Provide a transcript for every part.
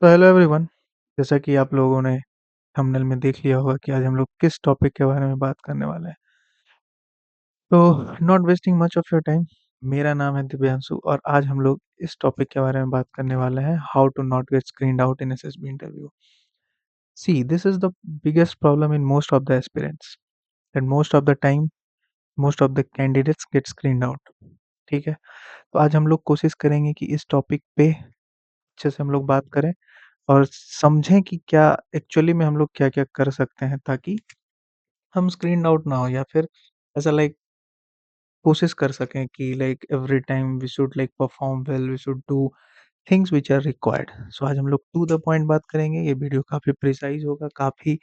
तो hello everyone. जैसा कि आप लोगों ने थंबनेल में देख लिया होगा कि आज हम लोग किस टॉपिक के बारे में बात करने वाले हैं। तो not wasting much of your time, मेरा नाम है दिव्यांशु और आज हम लोग इस टॉपिक के बारे में बात करने वाले हैं, how to not get screened out in SSB interview. See, this is the biggest problem in most of the aspirants and most of the time most of the candidates get screened out. ठीक है, तो आज हम लोग कोशिश करेंगे कि इस टॉपिक पे अच्छे से हम लोग बात करें और समझें कि क्या एक्चुअली में हम लोग क्या-क्या कर सकते हैं ताकि हम स्क्रीन आउट ना हो, या फिर ऐसा कोशिश कर सकें कि every time we should perform well, we should do things which are required. So आज हम लोग टू द पॉइंट बात करेंगे। ये वीडियो काफ़ी प्रिसाइज़ होगा, काफ़ी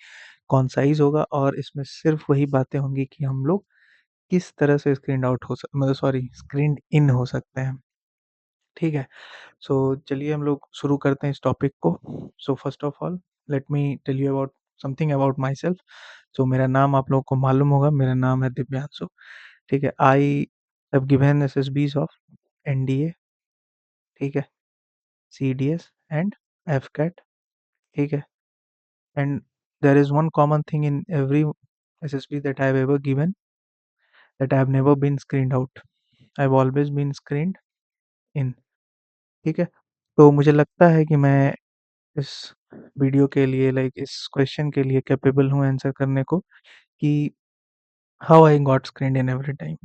कॉन्साइज़ होगा और इसमें सिर्फ़ वही बातें होंगी कि हम लोग किस तरह से स्क्रीन आउट हो सक मतलब सॉरी स्क्रीन्ड इन हो सकते हैं। ठीक है? सो चलिए हम लोग शुरू करते हैं इस टॉपिक को। So first of all let me tell you about something about myself. So मेरा नाम आप लोगों को मालूम होगा, मेरा नाम है दिव्यांशु। ठीक है, I have given SSBs of NDA, ठीक है, सीडीएस एंड एफकैट। ठीक है, and there is one common thing in every SSB that I have ever given, that I have never been screened out, I have always been screened in. ठीक है, तो मुझे लगता है कि मैं इस वीडियो के लिए इस क्वेश्चन के लिए कैपेबल हूँ आंसर करने को कि how I got screened in every time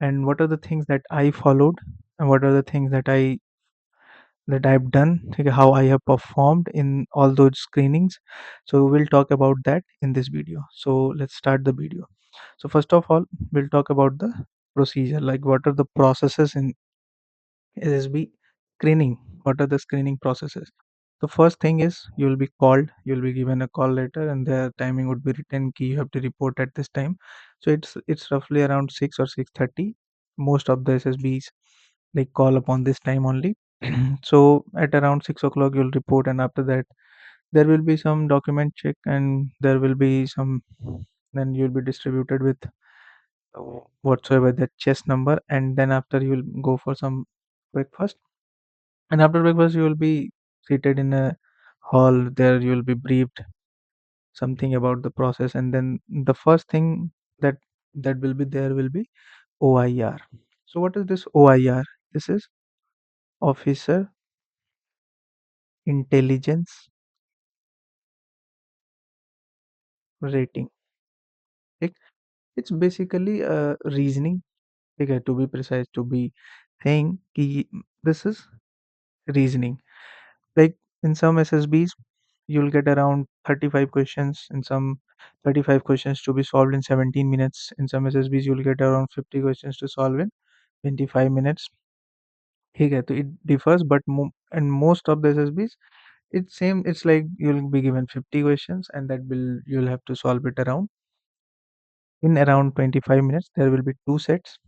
and what are the things that I followed and what are the things that I've done, ठीक है, how I have performed in all those screenings. So we'll talk about that in this video. So let's start the video. So first of all, we'll talk about the procedure, like what are the processes in SSB screening. What are the screening processes? The first thing is you will be called, you will be given a call letter, and the timing would be written key you have to report at this time. So it's roughly around 6 or 6:30. Most of the SSBs call upon this time only. So at around 6 o'clock you'll report, and after that there will be some document check, and there will be some, then you'll be distributed with whatsoever the chest number, and then after you'll go for some breakfast, and after breakfast you will be seated in a hall. There you will be briefed something about the process, and then the first thing that will be there will be OIR. So what is this OIR? This is officer intelligence rating. ठीक, it's basically reasoning, ठीक है, to be precise, to be saying कि this is reasoning. Like in some SSBs, you'll get around 35 questions. In some 35 questions to be solved in 17 minutes. In some SSBs, you'll get around 50 questions to solve in 25 minutes. ठीक है, तो it differs, but and most of the SSBs, it's same. It's like you'll be given 50 questions, and that will you'll have to solve it around in around 25 minutes. There will be two sets.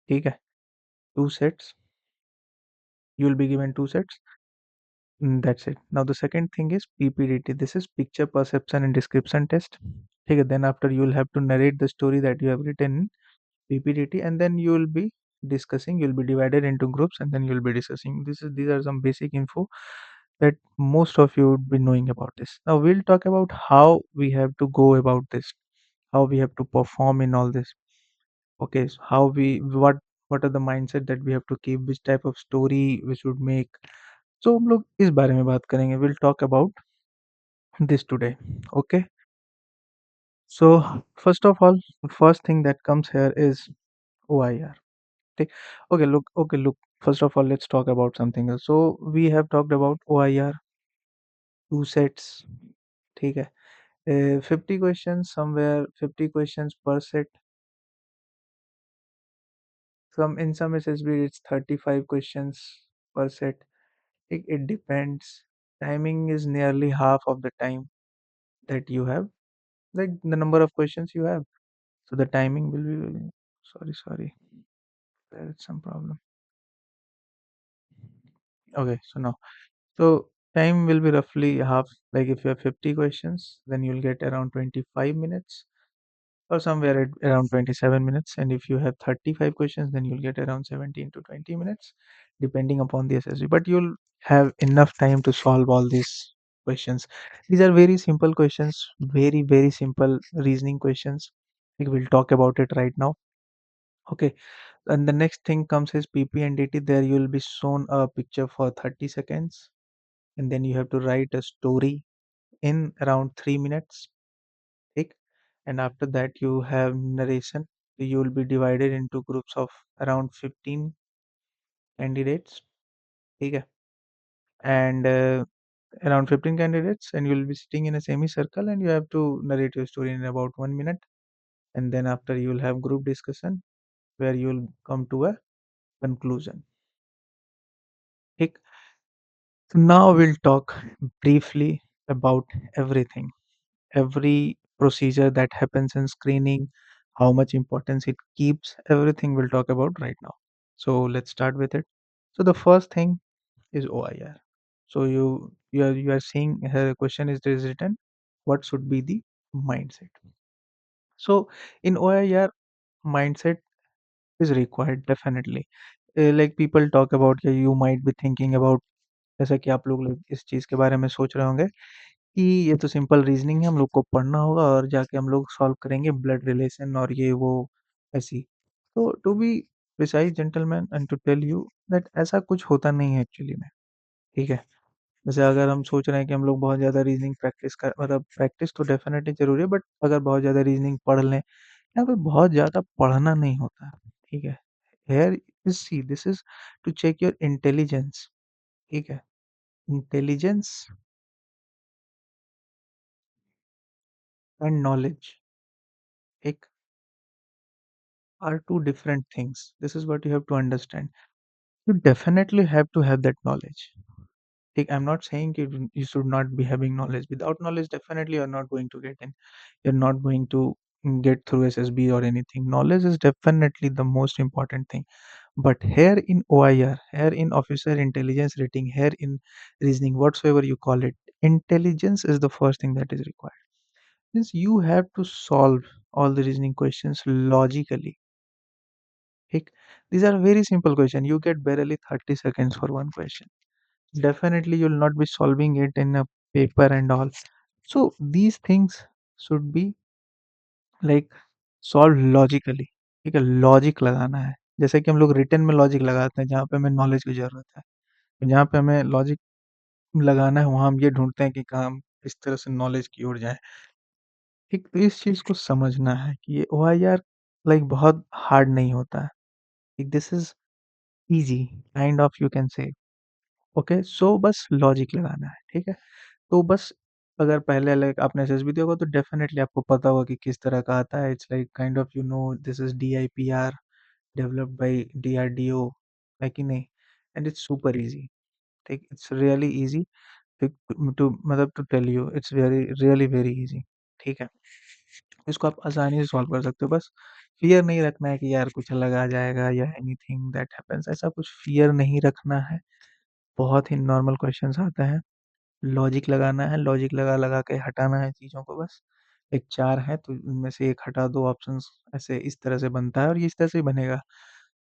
ठीक है, two sets. You'll be given two sets. That's it. Now the second thing is PPDT. This is picture perception and description test. Okay, then after you will have to narrate the story that you have written in PPDT, and then you will be discussing. You'll be divided into groups, and then you'll be discussing. These are some basic info that most of you would be knowing about this. Now we'll talk about how we have to go about this, how we have to perform in all this. Okay, so how we what are the mindset that we have to keep, which type of story we should make. So हम लोग इस बारे में बात करेंगे, will talk about this today. Okay, so first of all, first thing that comes here is OIR. ठीक, okay, look, first of all let's talk about something else. So we have talked about OIR, two sets, ठीक है, 50 questions, somewhere 50 questions per set. Some in some SSB it's 35 questions per set. It depends. Timing is nearly half of the time that you have, like the number of questions you have. So the timing will be, sorry, there is some problem. Okay, so now, so time will be roughly half. Like if you have 50 questions, then you'll get around 25 minutes or somewhere at around 27 minutes. And if you have 35 questions, then you'll get around 17 to 20 minutes, depending upon the SSB. But you'll have enough time to solve all these questions. These are very simple questions, very, very simple reasoning questions. We will talk about it right now. Okay. And the next thing comes is PP and DT. There you will be shown a picture for 30 seconds, and then you have to write a story in around 3 minutes. ठीक? And after that, you have narration. You will be divided into groups of around 15 candidates. ठीक है? And around 15 candidates, and you will be sitting in a semicircle, and you have to narrate your story in about 1 minute. And then after, you will have group discussion where you will come to a conclusion. ठीक? So now we'll talk briefly about everything, every procedure that happens in screening, how much importance it keeps, everything we'll talk about right now. So let's start with it. So the first thing is OIR. So you are seeing here a question is written, what should be the mindset? So in OIR, mindset is required definitely. Like people talk about कि you might be thinking about, जैसा कि आप लोग इस चीज़ के बारे में सोच रहे होंगे कि ये तो सिंपल रीजनिंग है, हम लोग को पढ़ना होगा और जाके हम लोग सॉल्व करेंगे ब्लड रिलेशन और ये वो ऐसी। तो to be precise gentleman and to tell you that ऐसा कुछ होता नहीं है एक्चुअली में, ठीक है? जैसे अगर हम सोच रहे हैं कि हम लोग बहुत ज़्यादा रीजनिंग प्रैक्टिस कर, मतलब प्रैक्टिस तो डेफिनेटली ज़रूरी है, बट अगर बहुत ज़्यादा रीजनिंग पढ़ लें, यहाँ पे बहुत ज़्यादा पढ़ना नहीं होता है, ठीक है? Here is see this is to check your intelligence, ठीक है? इंटेलिजेंस एंड नॉलेज, ठीक, are two different things. This is what you have to understand. You definitely have to have that knowledge. Like, I'm not saying you should not be having knowledge. Without knowledge, definitely you're not going to get in. You're not going to get through SSB or anything. Knowledge is definitely the most important thing. But here in OIR, here in officer intelligence rating, here in reasoning, whatsoever you call it, intelligence is the first thing that is required. Means you have to solve all the reasoning questions logically. ठीक? These are very simple question. You get barely 30 seconds for one question. Definitely, you'll not be solving it in a paper and all. So these things should be like solved logically. ठीक है? Logic लगाना है। जैसे कि हम लोग written में logic लगाते हैं, जहाँ पे हमें नॉलेज की ज़रूरत है। जहाँ पे हमें लॉजिक लगाना है, वहाँ हम ये ढूँढते हैं कि कहाँ हम किस तरह से नॉलेज की ओर जाएँ। ठीक? तो इस चीज़ को समझना है कि ये ओआईआर लाइक बहुत हार्ड नहीं होता है। This is easy kind of, you can say. Okay, so बस लॉजिक लगाना है, ठीक है? तो बस अगर पहले लाइक आपने एसएसबी दिया होगा तो डेफिनेटली आपको पता होगा कि किस तरह का आता है। It's like kind of, you know, this is DIPR developed by DRDO, है कि नहीं? एंड इट्स सुपर इजी, ठीक, इट्स रियली इजी टू मतलब to tell you, it's very really very easy, ठीक है? इसको आप आसानी से सॉल्व कर सकते हो। बस फियर नहीं रखना है कि यार कुछ अलग आ जाएगा या एनीथिंग दैट हैपेंस, ऐसा कुछ फियर नहीं रखना है। बहुत ही नॉर्मल क्वेश्चंस आते हैं। लॉजिक लगाना है, लॉजिक लगा-लगा के हटाना है चीज़ों को बस। एक 4 है तो उनमें से 1 हटा दो ऑप्शंस, ऐसे इस तरह से बनता है और ये इस तरह से ही बनेगा,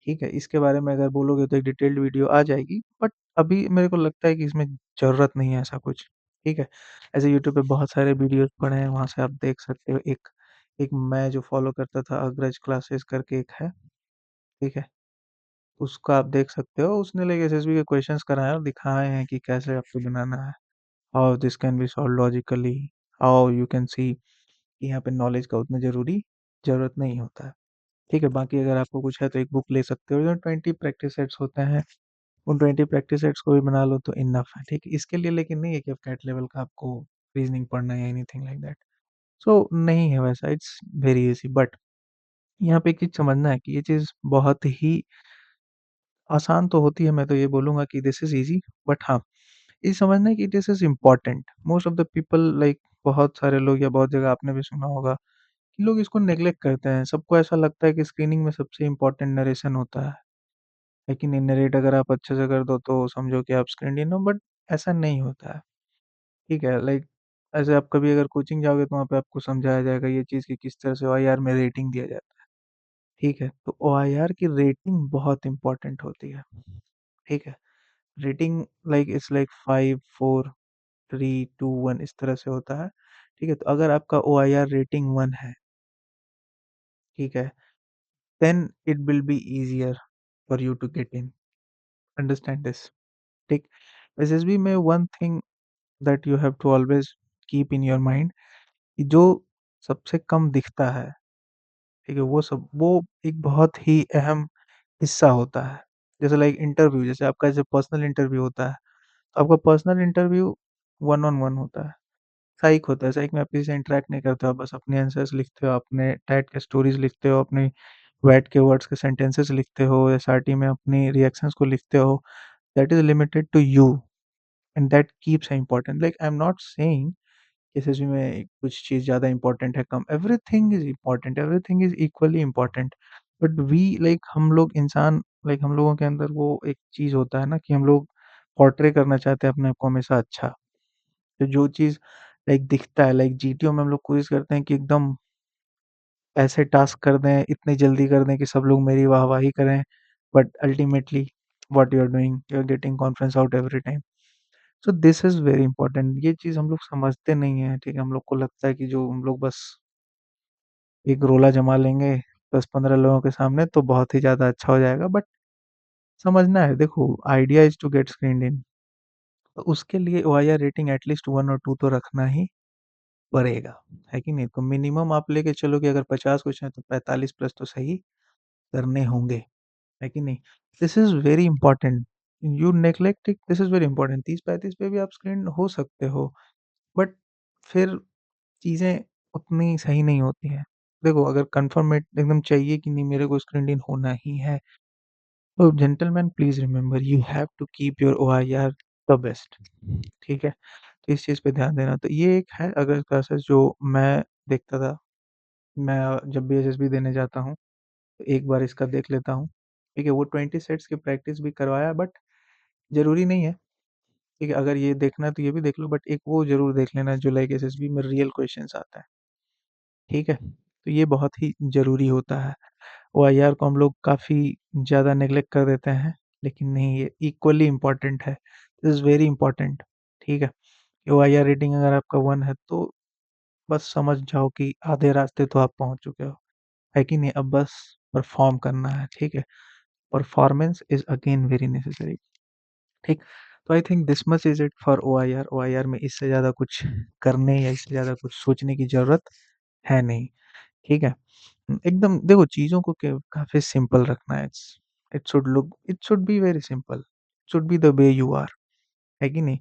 ठीक है? इसके बारे में अगर बोलोगे तो एक डिटेल्ड वीडियो आ जाएगी, बट अभी मेरे को लगता है कि इसमें ज़रूरत नहीं है ऐसा कुछ, ठीक है? ऐसे यूट्यूब पे बहुत सारे वीडियोज़ पड़े हैं, वहाँ से आप देख सकते हो। एक एक मैं जो फ़ॉलो करता था, अग्रज क्लासेस करके एक है, ठीक है? उसका आप देख सकते हो, उसने लाइक एसएसबी के क्वेश्चंस कराए हैं और दिखाए हैं कि कैसे आपको बनाना है। How this can be solved logically, how you can see कि यहाँ पे नॉलेज का उतना ज़रूरत नहीं होता है। ठीक है, बाकी अगर आपको कुछ है तो एक बुक ले सकते हो, जो 20 प्रैक्टिस सेट्स होते हैं, उन 20 प्रैक्टिस सेट्स को भी बना लो तो इनफ है, ठीक है? इसके लिए लेकिन नहीं है कि आप कैट लेवल का आपको रीज़निंग पढ़ना है या एनीथिंग लाइक दैट। सो नहीं है वैसा, इट्स वेरी ईज़ी, बट यहाँ पे एक चीज़ समझना है कि ये चीज़ बहुत ही आसान तो होती है, मैं तो ये बोलूँगा कि दिस इज़ ईज़ी, बट हाँ, ये समझना है कि this is important. Most of the people like बहुत सारे लोग या बहुत जगह आपने भी सुना होगा कि लोग इसको नेग्लेक्ट करते हैं। सबको ऐसा लगता है कि स्क्रीनिंग में सबसे इम्पोर्टेंट नरेशन होता है। लेकिन नरेट अगर आप अच्छे से कर दो तो समझो कि आप स्क्रीन्ड इन हो, बट ऐसा नहीं होता है। ठीक है? लाइक ऐसे आप कभी अगर कोचिंग जाओगे तो वहाँ पे आपको समझाया जाएगा ये चीज़ कि किस तरह से ओआईआर में रेटिंग दिया जाता है। ठीक है? तो ओआईआर की रेटिंग बहुत इम्पोर्टेंट होती है। ठीक है? रेटिंग लाइक इट्स लाइक 5, 4, 3, 2, 1 इस तरह से होता है, ठीक है? तो अगर आपका ओआईआर रेटिंग 1 है, ठीक है? Then it will be easier for you to get in, understand this, ठीक? एसएसबी में one thing that you have to always keep in your mind कि जो सबसे कम दिखता है, ठीक है? वो एक बहुत ही अहम हिस्सा होता है। जैसे लाइक इंटरव्यू, जैसे आपका जैसे पर्सनल इंटरव्यू होता है, तो आपका personal interview one on one होता है। साइक होता है, साइक में आप किसी से इंटरैक्ट नहीं करते हो, आप बस अपने आंसर्स लिखते हो, अपने टैट के स्टोरीज़ लिखते हो, अपने वैट के वर्ड्स के सेंटेंसेस लिखते हो, एसआरटी में अपनी रिएक्शंस को लिखते हो। That is limited to you and that keeps important. Like I am not saying SSB में कुछ चीज़ ज़्यादा इम्पोर्टेंट है, कम, everything is important, everything is equally important. But we like हम लोग इंसान, लाइक हम लोगों के अंदर वो एक चीज़ होता है ना कि हम लोग पोर्ट्रे करना चाहते हैं अपने आप को हमेशा अच्छा। तो जो चीज़ लाइक दिखता है, लाइक जीटीओ में हम लोग कोशिश करते हैं कि एकदम ऐसे टास्क कर दें, इतनी जल्दी कर दें कि सब लोग मेरी वाहवाही करें, but ultimately what you are doing, you are getting confidence out every time. So this is very important. ये चीज़ हम लोग समझते नहीं हैं, ठीक है? हम लोग को लगता है कि जो हम लोग बस एक रोला जमा लेंगे 10-15 लोगों के सामने तो बहुत ही ज़्यादा अच्छा हो जाएगा, बट समझना है, देखो idea is to get screened in, तो उसके लिए ओआईआर रेटिंग एटलीस्ट 1 और 2 तो रखना ही पड़ेगा, है कि नहीं? तो मिनिमम आप लेके चलो कि अगर 50 क्वेश्चन है तो 45 प्लस तो सही करने होंगे, है कि नहीं? This is very important, you neglect it, this is very important. 30-35 पे भी आप स्क्रीन हो सकते हो, बट फिर चीज़ें उतनी सही नहीं होती हैं। देखो अगर कन्फर्मेट एकदम चाहिए कि नहीं मेरे को स्क्रीन इन होना ही है, तो gentleman please remember you have to keep your OIR the best, ठीक है? तो इस चीज़ पे ध्यान देना। तो ये एक है अगर क्लासेस जो मैं देखता था, मैं जब भी एसएसबी देने जाता हूँ, तो एक बार इसका देख लेता हूँ, ठीक है? वो 20 सेट्स की प्रैक्टिस भी करवाया, बट ज़रूरी नहीं है, ठीक है? अगर ये देखना है तो ये भी देख लो, बट एक वो ज़रूर देख लेना जो लाइक एसएसबी में रियल क्वेश्चन्स आता है, ठीक है? तो ये बहुत ही ज़रूरी होता है। ओआईआर को हम लोग काफ़ी ज़्यादा नेग्लेक्ट कर देते हैं, लेकिन नहीं, ये इक्वली इम्पोर्टेंट है। दिस इज़ वेरी इम्पोर्टेंट, ठीक है? ओआईआर रेटिंग अगर आपका 1 है तो बस समझ जाओ कि आधे रास्ते तो आप पहुँच चुके हो, है कि नहीं? अब बस परफ़ॉर्म करना है, ठीक है? Performance is again very necessary, ठीक? तो I think this much is it for OIR. OIR में इससे ज़्यादा कुछ करने या इससे ज़्यादा कुछ सोचने की ज़रूरत है नहीं, ठीक है? एकदम देखो चीज़ों को काफ़ी सिंपल रखना है। It should be very simple, it should be the way you are, है कि नहीं?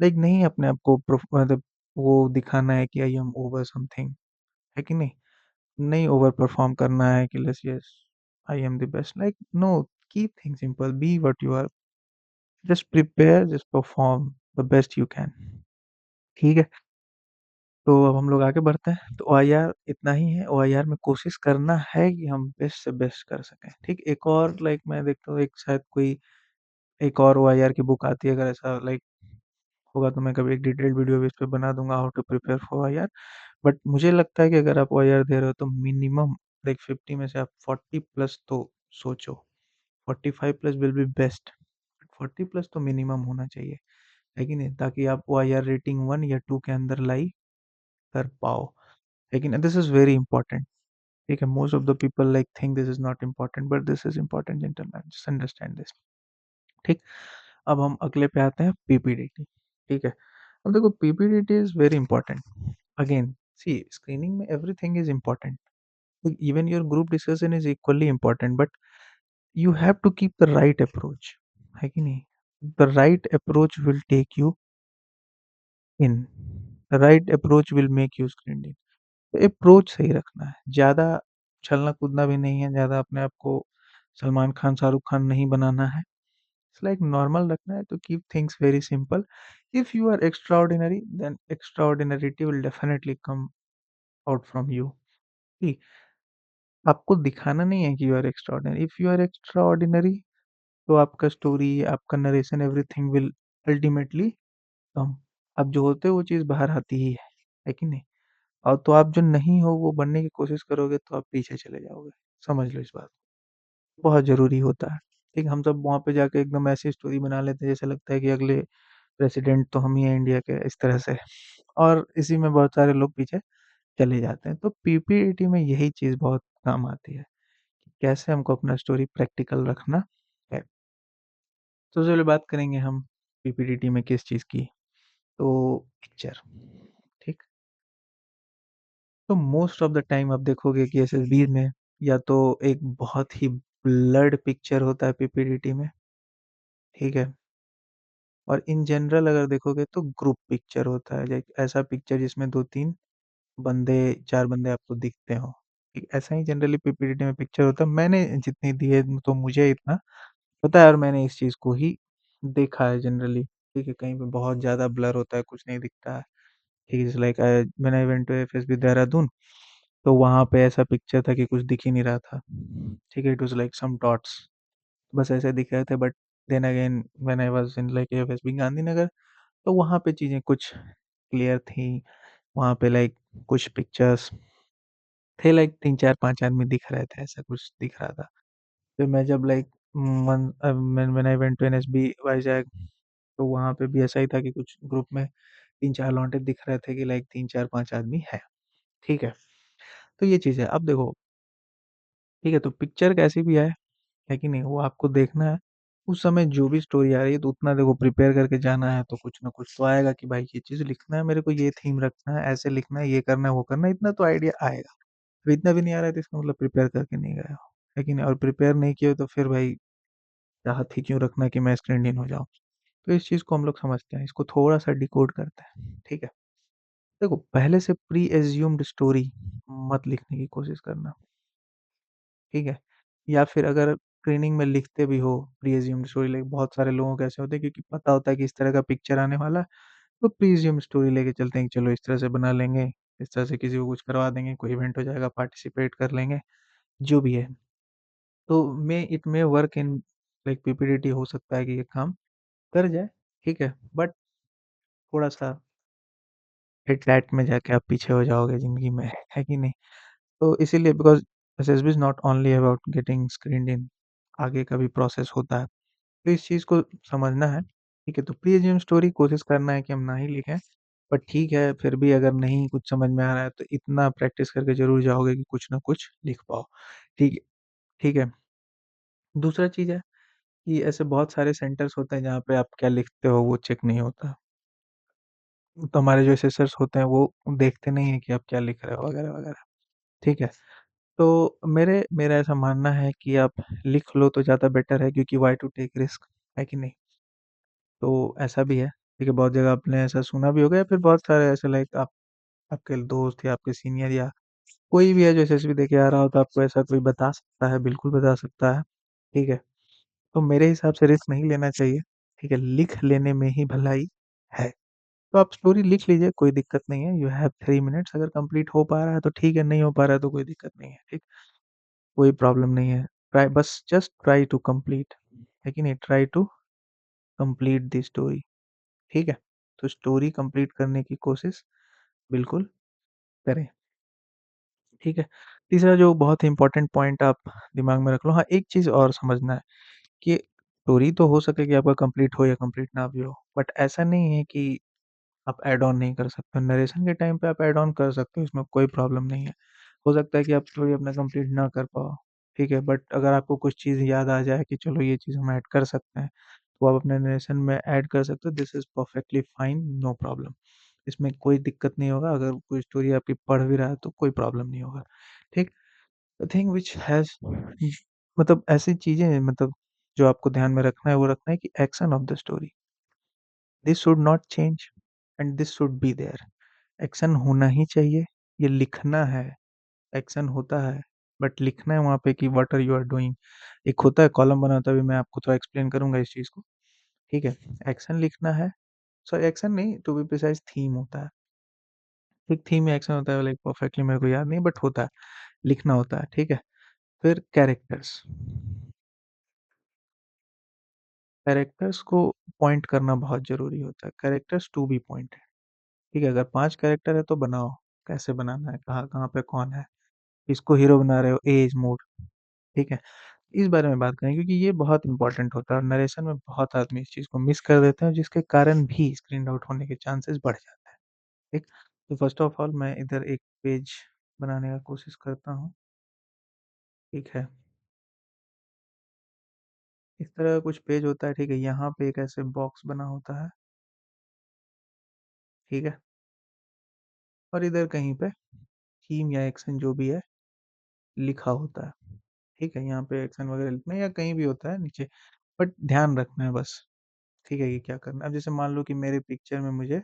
लाइक नहीं अपने आप को मतलब वो दिखाना है कि आई एम ओवर समथिंग, है कि नहीं? नहीं ओवर परफॉर्म करना है कि let's yes I am the best, like no, keep things simple, be what you are, just prepare, just perform the best you can, ठीक है? तो अब हम लोग आगे बढ़ते हैं। तो ओआईआर इतना ही है, ओआईआर में कोशिश करना है कि हम बेस्ट से बेस्ट कर सकें, ठीक? एक और लाइक मैं देखता हूँ एक शायद कोई एक और ओआईआर की बुक आती है, अगर ऐसा लाइक होगा तो मैं कभी एक डिटेल्ड वीडियो भी इस पे बना दूँगा how to prepare for OIR. But मुझे लगता है कि अगर आप ओआईआर दे रहे हो तो मिनिमम लाइक 50 में से आप 40 प्लस तो सोचो, 45 plus will be best, 40 plus तो मिनिमम होना चाहिए, है कि नहीं? ताकि आप ओआईआर रेटिंग 1 या 2 के अंदर लाई कर पाओ, लेकिन दिस इज़ वेरी इंपॉर्टेंट, ठीक है? Most of the people like think this is not important but this is important gentleman, just understand this, ठीक? अब हम अगले पे आते हैं पीपीडीटी, ठीक है? अब देखो PPDT is very important, again see screening में everything is important, even your group discussion is equally important, but you have to keep the right approach, है कि नहीं? The right approach will take you in, the right approach will make you screened in. तो approach सही रखना है, ज़्यादा छलना-कूदना भी नहीं है, ज़्यादा अपने आप को सलमान खान, शाहरुख खान नहीं बनाना है। इट्स लाइक नॉर्मल रखना है, तो keep things very simple. If you are extraordinary then extraordinarity will definitely come out from you. See आपको दिखाना नहीं है कि you are extraordinary, if you are extraordinary तो आपका स्टोरी, आपका narration everything will ultimately come. आप जो होते हो वो चीज़ बाहर आती ही है कि नहीं? और तो आप जो नहीं हो वो बनने की कोशिश करोगे तो आप पीछे चले जाओगे। समझ लो इस बात को। बहुत ज़रूरी होता है। ठीक, हम सब वहाँ पे जाके एकदम ऐसी स्टोरी बना लेते हैं जैसे लगता है कि अगले प्रेसिडेंट तो हम ही हैं इंडिया के, इस तरह से। और इसी में बहुत सारे लोग पीछे चले जाते हैं। तो पीपीटी में यही चीज़ बहुत काम आती है, कि कैसे हमको अपना स्टोरी प्रैक्टिकल रखना है। तो चलिए बात करेंगे हम पीपीटी में किस चीज़ की, तो पिक्चर, ठीक? तो मोस्ट ऑफ द टाइम आप देखोगे कि एसएसबी में या तो एक बहुत ही ब्लर्ड पिक्चर होता है पीपीटी में, ठीक है? और इन जनरल अगर देखोगे तो ग्रुप पिक्चर होता है, लाइक ऐसा पिक्चर जिसमें 2-3 बंदे 4 बंदे आपको दिखते हों। ठीक, ऐसा ही जनरली पीपीटी में पिक्चर होता है। मैंने जितनी दी है तो मुझे इतना पता है और मैंने इस चीज़ को ही देखा है जनरली। ठीक है, कहीं पे बहुत ज़्यादा ब्लर होता है, कुछ नहीं दिखता है। ठीक है, जैसे like when I went to FSB Dehradun, तो वहाँ पे ऐसा पिक्चर था कि कुछ दिख ही नहीं रहा था। ठीक है, it was like some dots, बस ऐसे दिख रहे थे। But then again when I was in like FSB Gandhinagar, तो वहाँ पे चीज़ें कुछ क्लियर थी। वहाँ पे लाइक कुछ पिक्चर्स थे, लाइक 3, 4, 5 आदमी दिख रहे थे, ऐसा कुछ दिख रहा था। फिर मैं जब like when I went to NSB Vizag, तो वहाँ पे भी ऐसा ही था कि कुछ ग्रुप में 3-4 लौंडे दिख रहे थे कि लाइक 3, 4, 5 आदमी हैं, ठीक है? तो ये चीज़ है। अब देखो, ठीक है, तो पिक्चर कैसी भी है कि नहीं? वो आपको देखना है। उस समय जो भी स्टोरी आ रही है तो उतना देखो प्रिपेयर करके जाना है, तो कुछ ना कुछ तो आएगा कि भाई ये चीज़ लिखना है, मेरे को ये थीम रखना है, ऐसे लिखना है, ये करना है, वो करना है, इतना तो आइडिया आएगा। अब इतना भी नहीं आ रहा है तो इसका मतलब प्रिपेयर करके नहीं गए हो, है कि नहीं? और प्रिपेयर नहीं किए हो तो फिर भाई चाहत ही क्यों रखना कि मैं स्क्रीन इन हो जाऊँ? तो इस चीज़ को हम लोग समझते हैं, इसको थोड़ा-सा डिकोड करते हैं, ठीक है? देखो, पहले से प्री अज़्यूम्ड स्टोरी मत लिखने की कोशिश करना, ठीक है? या फिर अगर ट्रेनिंग में लिखते भी हो प्री अज़्यूम्ड स्टोरी, लाइक बहुत सारे लोगों को ऐसे होते हैं क्योंकि पता होता है कि इस तरह का पिक्चर आने वाला है, तो प्री अज़्यूम्ड स्टोरी लेके चलते हैं कि चलो इस तरह से बना लेंगे, इस तरह से किसी को कुछ करवा देंगे, कोई इवेंट हो जाएगा, पार्टिसिपेट कर लेंगे, जो भी है। तो it may work in like PPTT, हो सकता है कि ये काम कर जाए, ठीक है? बट थोड़ा-सा हिट-लैट में जाके आप पीछे हो जाओगे ज़िंदगी में, है कि नहीं? तो इसीलिए because SSB is not only about getting screened in, आगे का भी प्रोसेस होता है। तो इस चीज़ को समझना है, ठीक है? तो प्री अज़्यूम स्टोरी कोशिश करना है कि हम ना ही लिखें, बट ठीक है, फिर भी अगर नहीं कुछ समझ में आ रहा है, तो इतना प्रैक्टिस करके ज़रूर जाओगे कि कुछ ना कुछ लिख पाओ, ठीक है? ठीक है? दूसरा चीज़ है कि ऐसे बहुत सारे सेंटर्स होते हैं जहाँ पे आप क्या लिखते हो वो चेक नहीं होता। तो हमारे जो एसेसर्स होते हैं वो देखते नहीं हैं कि आप क्या लिख रहे हो वगैरह-वगैरह, ठीक है? तो मेरा ऐसा मानना है कि आप लिख लो तो ज़्यादा बेटर है, क्योंकि व्हाई टू टेक रिस्क, है कि नहीं? तो ऐसा भी है, ठीक है? बहुत जगह आपने ऐसा सुना भी होगा या फिर बहुत सारे ऐसे लाइक आप आपके दोस्त या आपके सीनियर या कोई भी है जो एसएसबी देके आ रहा हो, तो आपको ऐसा कोई बता सकता है, बिल्कुल बता सकता है, ठीक है? तो मेरे हिसाब से रिस्क नहीं लेना चाहिए, ठीक है? लिख लेने में ही भलाई है। तो आप स्टोरी लिख लीजिए, कोई दिक्कत नहीं है, यू हैव 3 मिनट्स, अगर कंप्लीट हो पा रहा है तो ठीक है, नहीं हो पा रहा है तो कोई दिक्कत नहीं है, ठीक? कोई प्रॉब्लम नहीं है। ट्राई, बस जस्ट ट्राई टू कंप्लीट, है कि नहीं? Try to complete the story, ठीक है? तो स्टोरी कंप्लीट करने की कोशिश बिल्कुल करें, ठीक है? तीसरा जो बहुत ही इम्पोर्टेंट पॉइंट आप दिमाग में रख लो, हाँ, एक चीज़ और समझना है कि स्टोरी तो हो सके कि आपका कंप्लीट हो या कंप्लीट ना भी हो, बट ऐसा नहीं है कि आप ऐड ऑन नहीं कर सकते हो। नरेशन के टाइम पे आप ऐड ऑन कर सकते हो, इसमें कोई प्रॉब्लम नहीं है। हो सकता है कि आप स्टोरी अपना कंप्लीट ना कर पाओ, ठीक है? बट अगर आपको कुछ चीज़ याद आ जाए कि चलो ये चीज़ हम ऐड कर सकते हैं, तो आप अपने नरेशन में ऐड कर सकते हो, this is perfectly fine, no problem. इसमें कोई दिक्कत नहीं होगा, अगर कोई स्टोरी आपकी पढ़ भी रहा है तो कोई प्रॉब्लम नहीं होगा, ठीक? द थिंग व्हिच हैज़ मतलब ऐसी चीज़ें हैं, मतलब जो आपको ध्यान में रखना है, वो रखना है कि action of the story, this should not change and this should be there. Action होना ही चाहिए, ये लिखना है, एक्शन होता है, बट लिखना है वहाँ पे कि what are you are doing. एक होता है कॉलम बना होता है, अभी मैं आपको थोड़ा एक्सप्लेन करूँगा इस चीज़ को, ठीक है? एक्शन लिखना है, सॉरी एक्शन नहीं, टू बी प्रिसाइज़ थीम होता है। एक थीम या एक्शन होता है, लाइक परफेक्टली मेरे को याद नहीं, बट होता है, लिखना होता है, ठीक है? फिर कैरेक्टर्स, कैरेक्टर्स को पॉइंट करना बहुत ज़रूरी होता है, कैरेक्टर्स टू बी पॉइंटेड, ठीक है? अगर 5 कैरेक्टर है तो बनाओ, कैसे बनाना है, कहाँ-कहाँ पे कौन है, किसको हीरो बना रहे हो, एज, मूड, ठीक है? इस बारे में बात करें क्योंकि ये बहुत इम्पोर्टेंट होता है और नरेशन में बहुत आदमी इस चीज़ को मिस कर देते हैं जिसके कारण भी स्क्रीन आउट होने के चांसेस बढ़ जाते हैं, ठीक? तो फर्स्ट ऑफ ऑल मैं इधर एक पेज बनाने का कोशिश करता हूँ, ठीक है? इस तरह का कुछ पेज होता है, ठीक है? यहाँ पे एक ऐसे बॉक्स बना होता है, ठीक है? और इधर कहीं पे थीम या एक्शन जो भी है लिखा होता है, ठीक है? यहाँ पे एक्शन वगैरह लिखना है या कहीं भी होता है नीचे, बट ध्यान रखना है बस, ठीक है? कि क्या करना है। अब जैसे मान लो कि मेरे पिक्चर में मुझे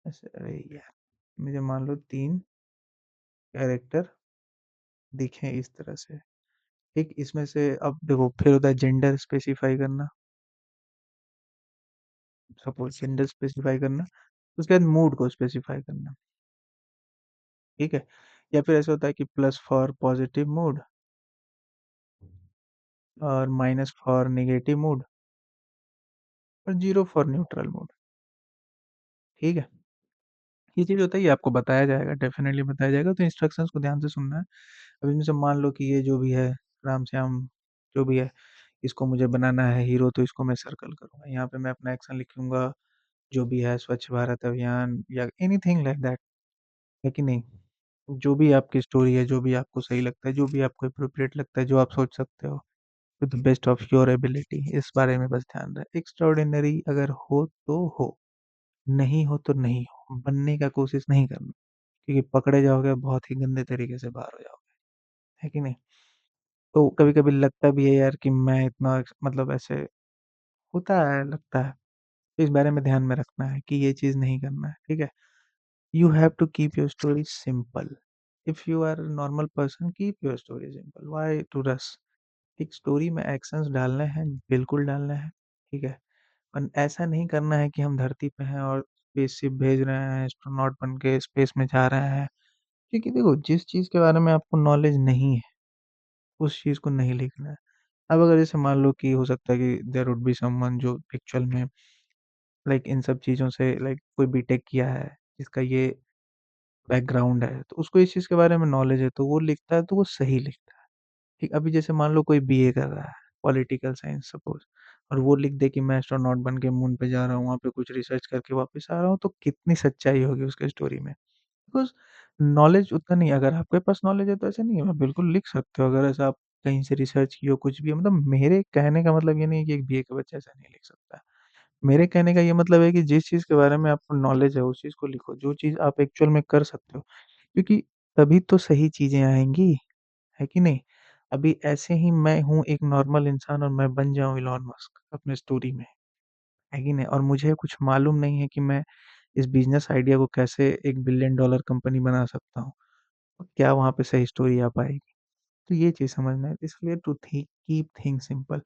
ऐसे अरे यार! मुझे मान लो 3 कैरेक्टर दिखें इस तरह से, ठीक? इसमें से अब देखो फिर होता है जेंडर स्पेसिफाई करना, सपोज़ जेंडर स्पेसिफाई करना, उसके बाद मूड को स्पेसिफाई करना, ठीक है? या फिर ऐसा होता है कि प्लस फॉर पॉजिटिव मूड और माइनस फॉर नेगेटिव मूड और 0 फॉर न्यूट्रल मूड, ठीक है? ये चीज़ होता है ये आपको बताया जाएगा, डेफ़िनेटली बताया जाएगा तो इंस्ट्रक्शंस को ध्यान से सुनना है। अब इनमें से मान लो कि ये जो भी है राम श्याम जो भी है, इसको मुझे बनाना है हीरो तो इसको मैं सर्कल करूँगा। यहाँ पे मैं अपना एक्शन लिखूँगा, जो भी है स्वच्छ भारत अभियान या एनीथिंग लाइक दैट, है कि नहीं? जो भी आपकी स्टोरी है, जो भी आपको सही लगता है, जो भी आपको एप्रोप्रिएट लगता है, जो आप सोच सकते हो, to the best of your ability इस बारे में बस ध्यान रहे। एक्स्ट्राऑर्डिनरी अगर हो तो हो, नहीं हो तो नहीं हो, बनने का कोशिश नहीं करना, क्योंकि पकड़े जाओगे बहुत ही गंदे तरीके से बाहर हो जाओगे, है कि नहीं? तो कभी-कभी लगता भी है यार कि मैं इतना मतलब ऐसे होता है, लगता है। तो इस बारे में ध्यान में रखना है कि ये चीज़ नहीं करना है, ठीक है? You have to keep your story simple. If you are a normal person, keep your story simple. Why to rush? एक स्टोरी में एक्शंस डालने हैं, बिल्कुल डालने हैं, ठीक है? और ऐसा नहीं करना है कि हम धरती पे हैं और स्पेसशिप भेज रहे हैं, एस्ट्रोनॉट बन के स्पेस में जा रहे हैं। क्योंकि देखो, जिस चीज़ के बारे में आपको नॉलेज नहीं है, उस चीज़ को नहीं लिखना है। अब अगर जैसे मान लो कि हो सकता है कि देयर वुड बी समवन जो एक्चुअल में लाइक इन सब चीज़ों से लाइक कोई बीटेक किया है, जिसका ये बैकग्राउंड है, तो उसको इस चीज़ के बारे में नॉलेज है, तो वो लिखता है तो वो सही लिखता है। ठीक, अभी जैसे मान लो कोई बीए कर रहा है, पॉलिटिकल साइंस सपोज़ और वो लिख दे कि मैं एस्ट्रोनॉट बन के मून पे जा रहा हूँ, वहाँ पे कुछ रिसर्च करके वापस आ रहा हूँ, तो कितनी सच्चाई होगी उसके स्टोरी में। बिकॉज़ नॉलेज उतना नहीं है, अगर आपके पास नॉलेज है तो ऐसा नहीं है, आप बिल्कुल लिख सकते हो, अगर ऐसा आप कहीं से रिसर्च किए हो, कुछ भी है, मतलब मेरे कहने का मतलब ये नहीं है कि एक बीए का बच्चा ऐसा नहीं लिख सकता है। मेरे कहने का ये मतलब है कि जिस चीज़ के बारे में आपको नॉलेज है, उस चीज़ को लिखो, जो चीज़ आप एक्चुअल में कर सकते हो। क्योंकि तभी तो सही चीज़ें आएँगी, है कि नहीं? अभी ऐसे ही मैं हूँ एक नॉर्मल इंसान और मैं बन जाऊँ इलॉन मस्क अपने स्टोरी में, है कि नहीं? और मुझे कुछ मालूम नहीं है कि मैं इस बिज़नेस आइडिया को कैसे एक बिलियन डॉलर कंपनी बना सकता हूँ। और क्या वहाँ पे सही स्टोरी आ पाएगी? तो ये चीज़ समझना है। इसलिए टू थी कीप थिंग्स सिंपल।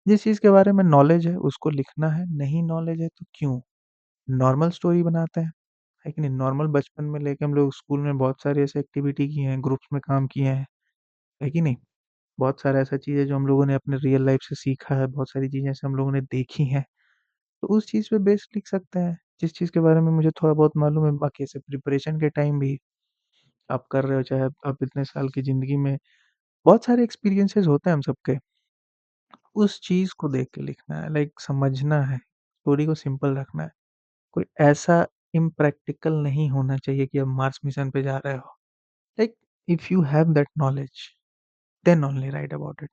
जिस चीज़ के बारे में नॉलेज है उसको लिखना है, नहीं नॉलेज है तो क्यों? नॉर्मल स्टोरी बनाते हैं, है कि नहीं? नॉर्मल बचपन में लेके हम लोग स्कूल में बहुत सारी ऐसी एक्टिविटी की हैं, ग्रुप्स में काम किए हैं, है कि नहीं? बहुत सारा ऐसा चीज़ है जो हम लोगों ने अपने रियल लाइफ़ से सीखा है, बहुत सारी चीज़ें ऐसे हम लोगों ने देखी हैं, तो उस चीज़ पे बेस्ड लिख सकते हैं। जिस चीज़ के बारे में मुझे थोड़ा बहुत मालूम है, बाकी ऐसे प्रिपरेशन के टाइम भी आप कर रहे हो, चाहे आप इतने साल की ज़िंदगी में बहुत सारे एक्सपीरियंसेस होते हैं हम सबके, उस चीज़ को देख के लिखना है, लाइक समझना है, स्टोरी को सिंपल रखना है। कोई ऐसा इम्प्रैक्टिकल नहीं होना चाहिए कि आप मार्स मिशन पे जा रहे हो। Like if you have that knowledge then only write about it.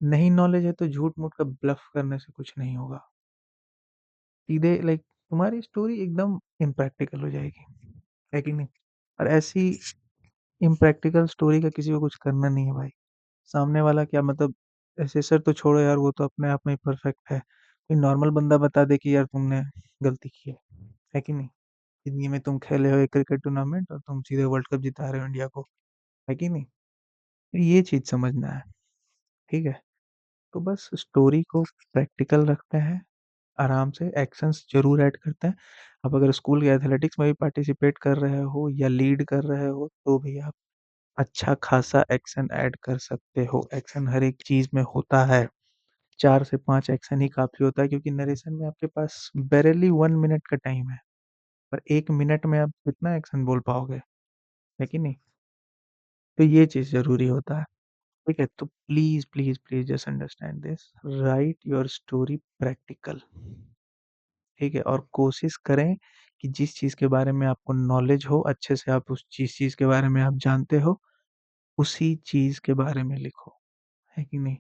नहीं नॉलेज है तो झूठ-मूठ का ब्लफ करने से कुछ नहीं होगा। सीधे लाइक तुम्हारी स्टोरी एकदम इम्प्रैक्टिकल हो जाएगी, है कि नहीं? और ऐसी इम्प्रैक्टिकल स्टोरी का किसी को कुछ करना नहीं है भाई। सामने वाला क्या मतलब एसेसर तो छोड़ो यार, वो तो अपने आप में ही परफेक्ट है। कोई नॉर्मल बंदा बता दे कि यार तुमने गलती की है कि नहीं? ज़िंदगी में तुम खेले हो एक क्रिकेट टूर्नामेंट और तुम सीधे वर्ल्ड कप जिता रहे हो इंडिया को, है कि नहीं? तो ये चीज़ समझना है, ठीक है? तो बस स्टोरी को प्रैक्टिकल रखते हैं, आराम से एक्शंस ज़रूर ऐड करते हैं। आप अगर स्कूल के एथलेटिक्स में भी पार्टिसिपेट कर रहे हो या लीड कर रहे हो, तो भी आप अच्छा खासा एक्शन ऐड कर सकते हो। एक्शन हर एक चीज़ में होता है। 4 से 5 एक्शन ही काफ़ी होता है क्योंकि नरेशन में आपके पास बैरेली 1 मिनट का टाइम है। और 1 मिनट में आप कितना एक्शन बोल पाओगे, है कि नहीं? तो ये चीज़ ज़रूरी होता है। ठीक है? तो please, please, please just understand this, right your story practical, ठीक है? और कोशिश करें कि जिस चीज़ के बारे में आपको नॉलेज हो, अच्छे से आप उस जिस चीज़ के बारे में आप जानते हो, उसी चीज़ के बारे में लिखो, है कि नहीं?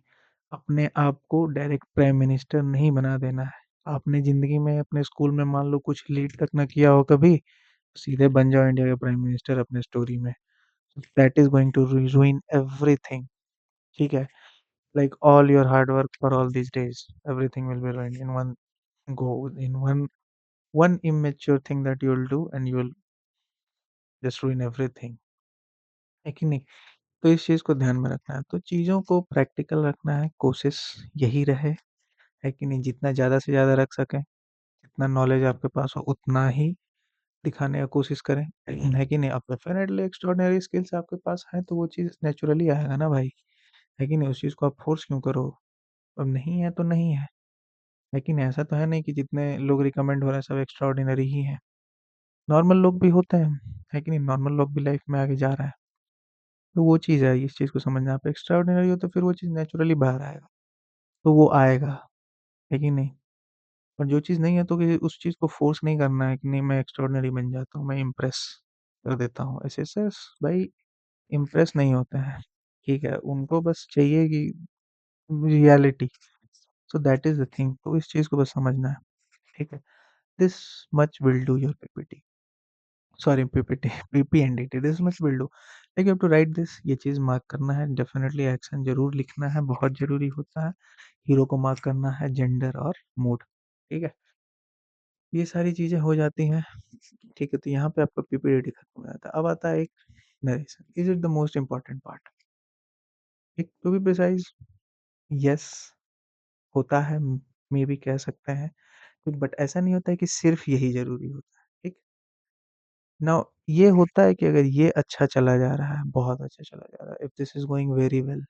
अपने आप को डायरेक्ट प्राइम मिनिस्टर नहीं बना देना है। आपने ज़िंदगी में अपने स्कूल में मान लो कुछ लीड तक ना किया हो कभी, सीधे बन जाओ इंडिया के प्राइम मिनिस्टर अपने स्टोरी में। That is going to ruin everything, ठीक है? Like all your hard work for all these days, everything will be ruined in one go, in one immature thing that you'll do and you'll just ruin everything, है कि नहीं? तो इस चीज़ को ध्यान में रखना है। तो चीज़ों को प्रैक्टिकल रखना है, कोशिश यही रहे, है कि नहीं? जितना ज़्यादा से ज़्यादा रख सकें, जितना नॉलेज आपके पास हो उतना ही दिखाने का कोशिश करें, है कि नहीं? अब डेफ़िनेटली एक्स्ट्राऑर्डिनरी स्किल्स आपके पास हैं तो वो चीज़ नेचुरली आएगा ना भाई, है कि नहीं? उस चीज़ को आप फ़ोर्स क्यों करो? अब नहीं है तो नहीं है। लेकिन ऐसा तो है नहीं कि जितने लोग रिकमेंड हो रहे हैं सब एक्स्ट्राऑर्डिनरी ही हैं। नॉर्मल लोग भी होते हैं, है कि नहीं? नॉर्मल लोग भी लाइफ में आगे जा रहा है। तो वो चीज़ है, इस चीज़ को समझना। आप एक्स्ट्राऑर्डिनरी हो तो फिर वो चीज़ नेचुरली बाहर आएगा। तो वो आएगा, है कि नहीं? और जो चीज़ नहीं है तो कि उस चीज़ को फ़ोर्स नहीं करना है कि नहीं मैं एक्स्ट्राऑर्डिनरी बन जाता हूँ, मैं इम्प्रेस कर देता हूँ। ऐसे-ऐसे भाई इम्प्रेस नहीं होते हैं, ठीक है? उनको बस चाहिए कि reality. So that is the thing. तो इस चीज़ को बस समझना है, ठीक है? This much will do your PPT. Sorry PPT PPNDT this much will do. Like you have to write this, ये चीज़ मार्क करना है, डेफिनिटली एक्शन ज़रूर लिखना है, बहुत ज़रूरी होता है। हीरो को मार्क करना है, जेंडर और मूड, ठीक है? ये सारी चीज़ें हो जाती हैं, ठीक है? तो यहाँ पे आपका पीपीटी खत्म हो जाता है। अब आता है एक narration, is it the most important part. एक टू बी प्रिसाइज़, येस होता है, मेबी कह सकते हैं, बट ऐसा नहीं होता है कि सिर्फ़ यही ज़रूरी होता है, ठीक? नाउ ये होता है कि अगर ये अच्छा चला जा रहा है, बहुत अच्छा चला जा रहा है, if this is going very well,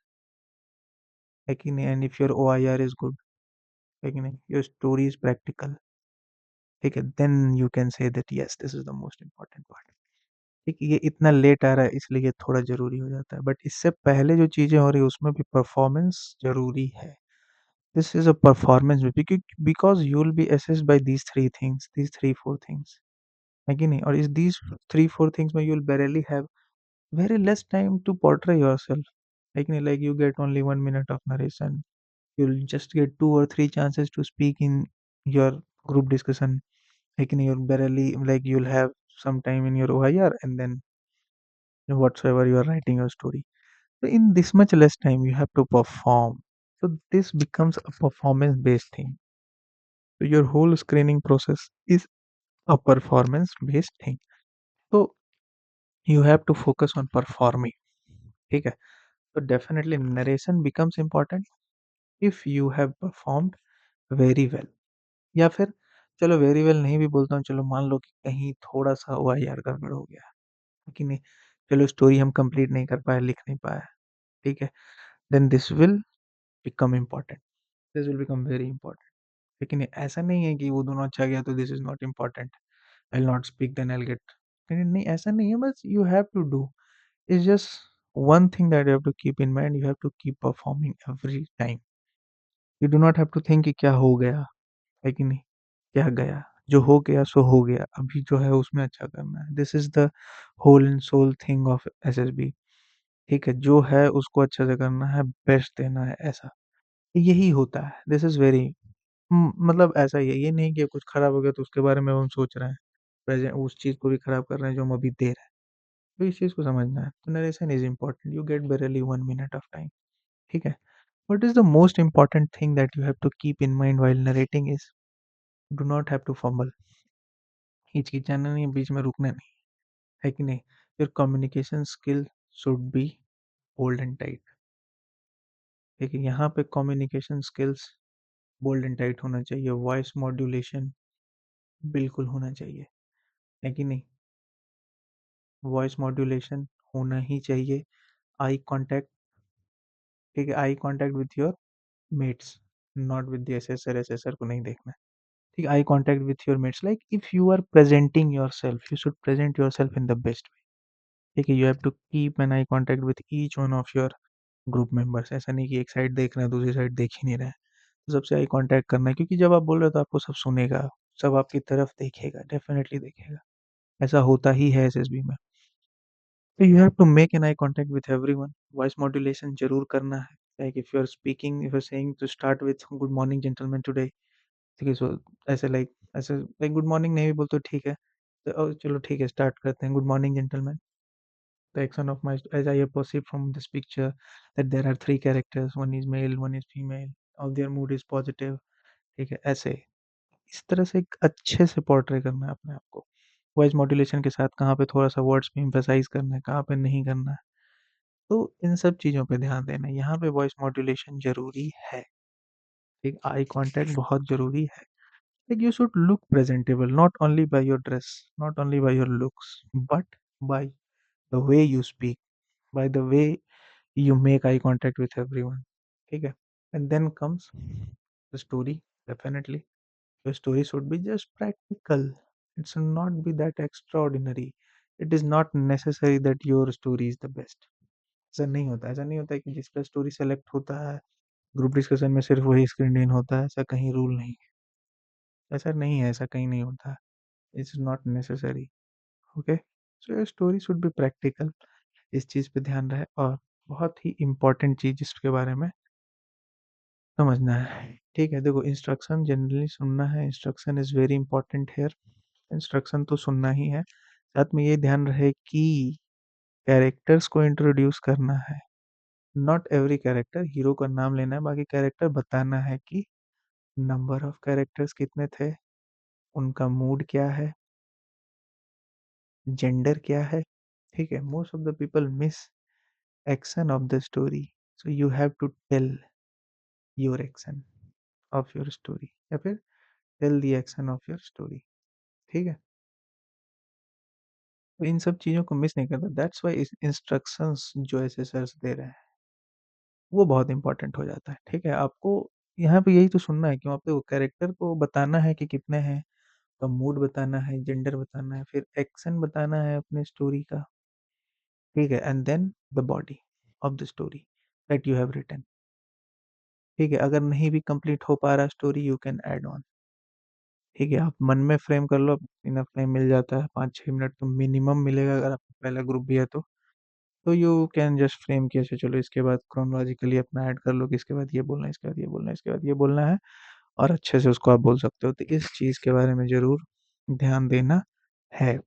है कि नहीं? And if your OIR is good, है कि नहीं? योर स्टोरी इज़ प्रैक्टिकल, ठीक है? Then you can say that yes this is the most important part. ठीक है? ये इतना लेट आ रहा है इसलिए ये थोड़ा ज़रूरी हो जाता है, बट इससे पहले जो चीज़ें हो रही है उसमें भी परफॉर्मेंस ज़रूरी है। This is a performance because you will be assessed by these 3 things, these 3-4 things, है कि नहीं? और इस these 3-4 थिंग्स में you will barely have very less time to portray yourself, like like you get only 1 minute of narration, you'll just get 2 or 3 chances to speak in your group discussion, like you'll barely like you'll have some time in your OIR and then whatsoever you are writing your story. So in this much less time you have to perform. So this becomes a performance based thing. So your whole screening process is a performance based thing. So you have to focus on performing. ठीक है? So definitely narration becomes important if you have performed very well, या फिर चलो very well नहीं भी बोलता हूँ, चलो मान लो कि कहीं थोड़ा-सा ओआईआर गड़बड़ हो गया, है कि नहीं? चलो स्टोरी हम कंप्लीट नहीं कर पाए, लिख नहीं पाए, ठीक है? Then this will become important, this will become very important, लेकिन ऐसा नहीं है कि वो दोनों अच्छा गया तो this is not important, I will not speak then I will get, नहीं, नहीं ऐसा नहीं है, बस you have to do, it's just one thing that you have to keep in mind, you have to keep performing every time. You do not have to think कि क्या हो गया, है कि नहीं? क्या गया? जो हो गया सो हो गया, अभी जो है उसमें अच्छा करना है। This is the whole and sole thing of SSB, ठीक है? जो है उसको अच्छे से करना है, बेस्ट देना है, ऐसा। यही होता है, दिस इज़ वेरी मतलब ऐसा ही है, ये नहीं कि कुछ खराब हो गया तो उसके बारे में हम सोच रहे हैं। उस चीज़ को भी खराब कर रहे हैं जो हम अभी दे रहे हैं। तो इस चीज़ को समझना है। तो narration is important, you get barely 1 minute of time, ठीक है? What is the most important thing that you have to keep in mind while narrating is do not have to fumble. हिचकिचाना नहीं, बीच में रुकना नहीं, है कि नहीं? Your communication skill should be bold and tight. देखिए यहाँ पे communication skills bold and tight होना चाहिए, वॉइस मॉड्यूलेशन बिल्कुल होना चाहिए, है कि नहीं? वॉइस मॉड्यूलेशन होना ही चाहिए, आई कॉन्टैक्ट, ठीक है? Eye contact with your mates, not with the assessor, assessor को नहीं देखना है। ठीक, eye contact with your mates, like if you are presenting yourself, you should present yourself in the best way, ठीक है? You have to keep an eye contact with each one of your group members, ऐसा नहीं कि एक side देख रहे हैं, दूसरी साइड देख ही नहीं रहे हैं। तो सबसे आई कॉन्टैक्ट करना है क्योंकि जब आप बोल रहे हो तो आपको सब सुनेगा, सब आपकी तरफ देखेगा, डेफ़िनेटली देखेगा। ऐसा होता ही है एसएसबी में। तो you have to make an eye contact with everyone. Voice modulation ज़रूर करना है। Like if you are speaking, if you are saying to start with good morning gentleman today, ठीक है? सो ऐसे लाइक गुड मॉर्निंग नहीं भी बोलते तो ठीक है। तो चलो ठीक है, स्टार्ट करते हैं। Good morning gentleman. The action of my, as I have perceived from this picture, that there are three characters, one is male, one is female, all their mood is positive, ठीक है? ऐसे इस तरह से एक अच्छे से पोर्ट्रे करना है अपने आप को। वॉइस मॉड्यूलेशन के साथ कहाँ पे थोड़ा सा वर्ड्स पे एम्फसाइज करना है, कहाँ पे नहीं करना है, तो इन सब चीज़ों पे ध्यान देना है। यहाँ पे वॉइस मॉड्यूलेशन ज़रूरी है। एक आई कांटेक्ट बहुत ज़रूरी है। Like you should look presentable, not only by your dress, not only by your looks, but by the way you speak, by the way you make eye contact with everyone, ठीक है? And then comes the story. Definitely your story should be just practical. It should not be that extraordinary. It is not necessary that your story is the best. ऐसा नहीं होता है कि जिसका story select होता है ग्रुप डिस्कशन में सिर्फ वही स्क्रीन इन होता है। ऐसा कहीं रूल नहीं है। ऐसा नहीं है, ऐसा कहीं नहीं होता है। It's not necessary. Okay, so your story should be practical. इस चीज़ पे ध्यान रहे। और बहुत ही इम्पोर्टेंट चीज़ जिसके बारे में समझना है, ठीक है? देखो, इंस्ट्रक्शन जनरली सुनना है। Instruction is very important here. Instruction तो सुनना ही है। साथ में ये ध्यान रहे कि कैरेक्टर्स को इंट्रोड्यूस करना है। नॉट एवरी कैरेक्टर, हीरो का नाम लेना है, बाकी कैरेक्टर बताना है कि नंबर ऑफ कैरेक्टर्स कितने थे, उनका मूड क्या है, जेंडर क्या है, ठीक है? Most of the people miss action of the story, so you have to tell your action of your story, या फिर tell the action of your story, ठीक है? तो इन सब चीज़ों को मिस नहीं करना। दैट्स व्हाई इस इंस्ट्रक्शंस जो एसेसर्स दे रहे हैं, वो बहुत इंपॉर्टेंट हो जाता है, ठीक है? आपको यहाँ पे यही तो सुनना है कि वहाँ पे वो कैरेक्टर को बताना है कि कितने हैं, तो मूड बताना है, जेंडर बताना है, फिर एक्शन बताना है अपने स्टोरी का, ठीक है? And then the body of the story that you have written, ठीक है? अगर नहीं भी कंप्लीट हो पा रहा story, you can add on, ठीक है? आप मन में फ्रेम कर लो, इनफ टाइम मिल जाता है, 5-6 मिनट तो मिनिमम मिलेगा अगर आपका पहला ग्रुप भी है तो। तो यू कैन जस्ट फ्रेम कि अच्छा चलो इसके बाद क्रोनोलॉजिकली अपना ऐड कर लो कि इसके बाद ये बोलना है, इसके बाद ये बोलना है, इसके बाद ये बोलना है, और अच्छे से उसको आप बोल सकते हो। तो इस चीज़ के बारे में ज़रूर ध्यान देना है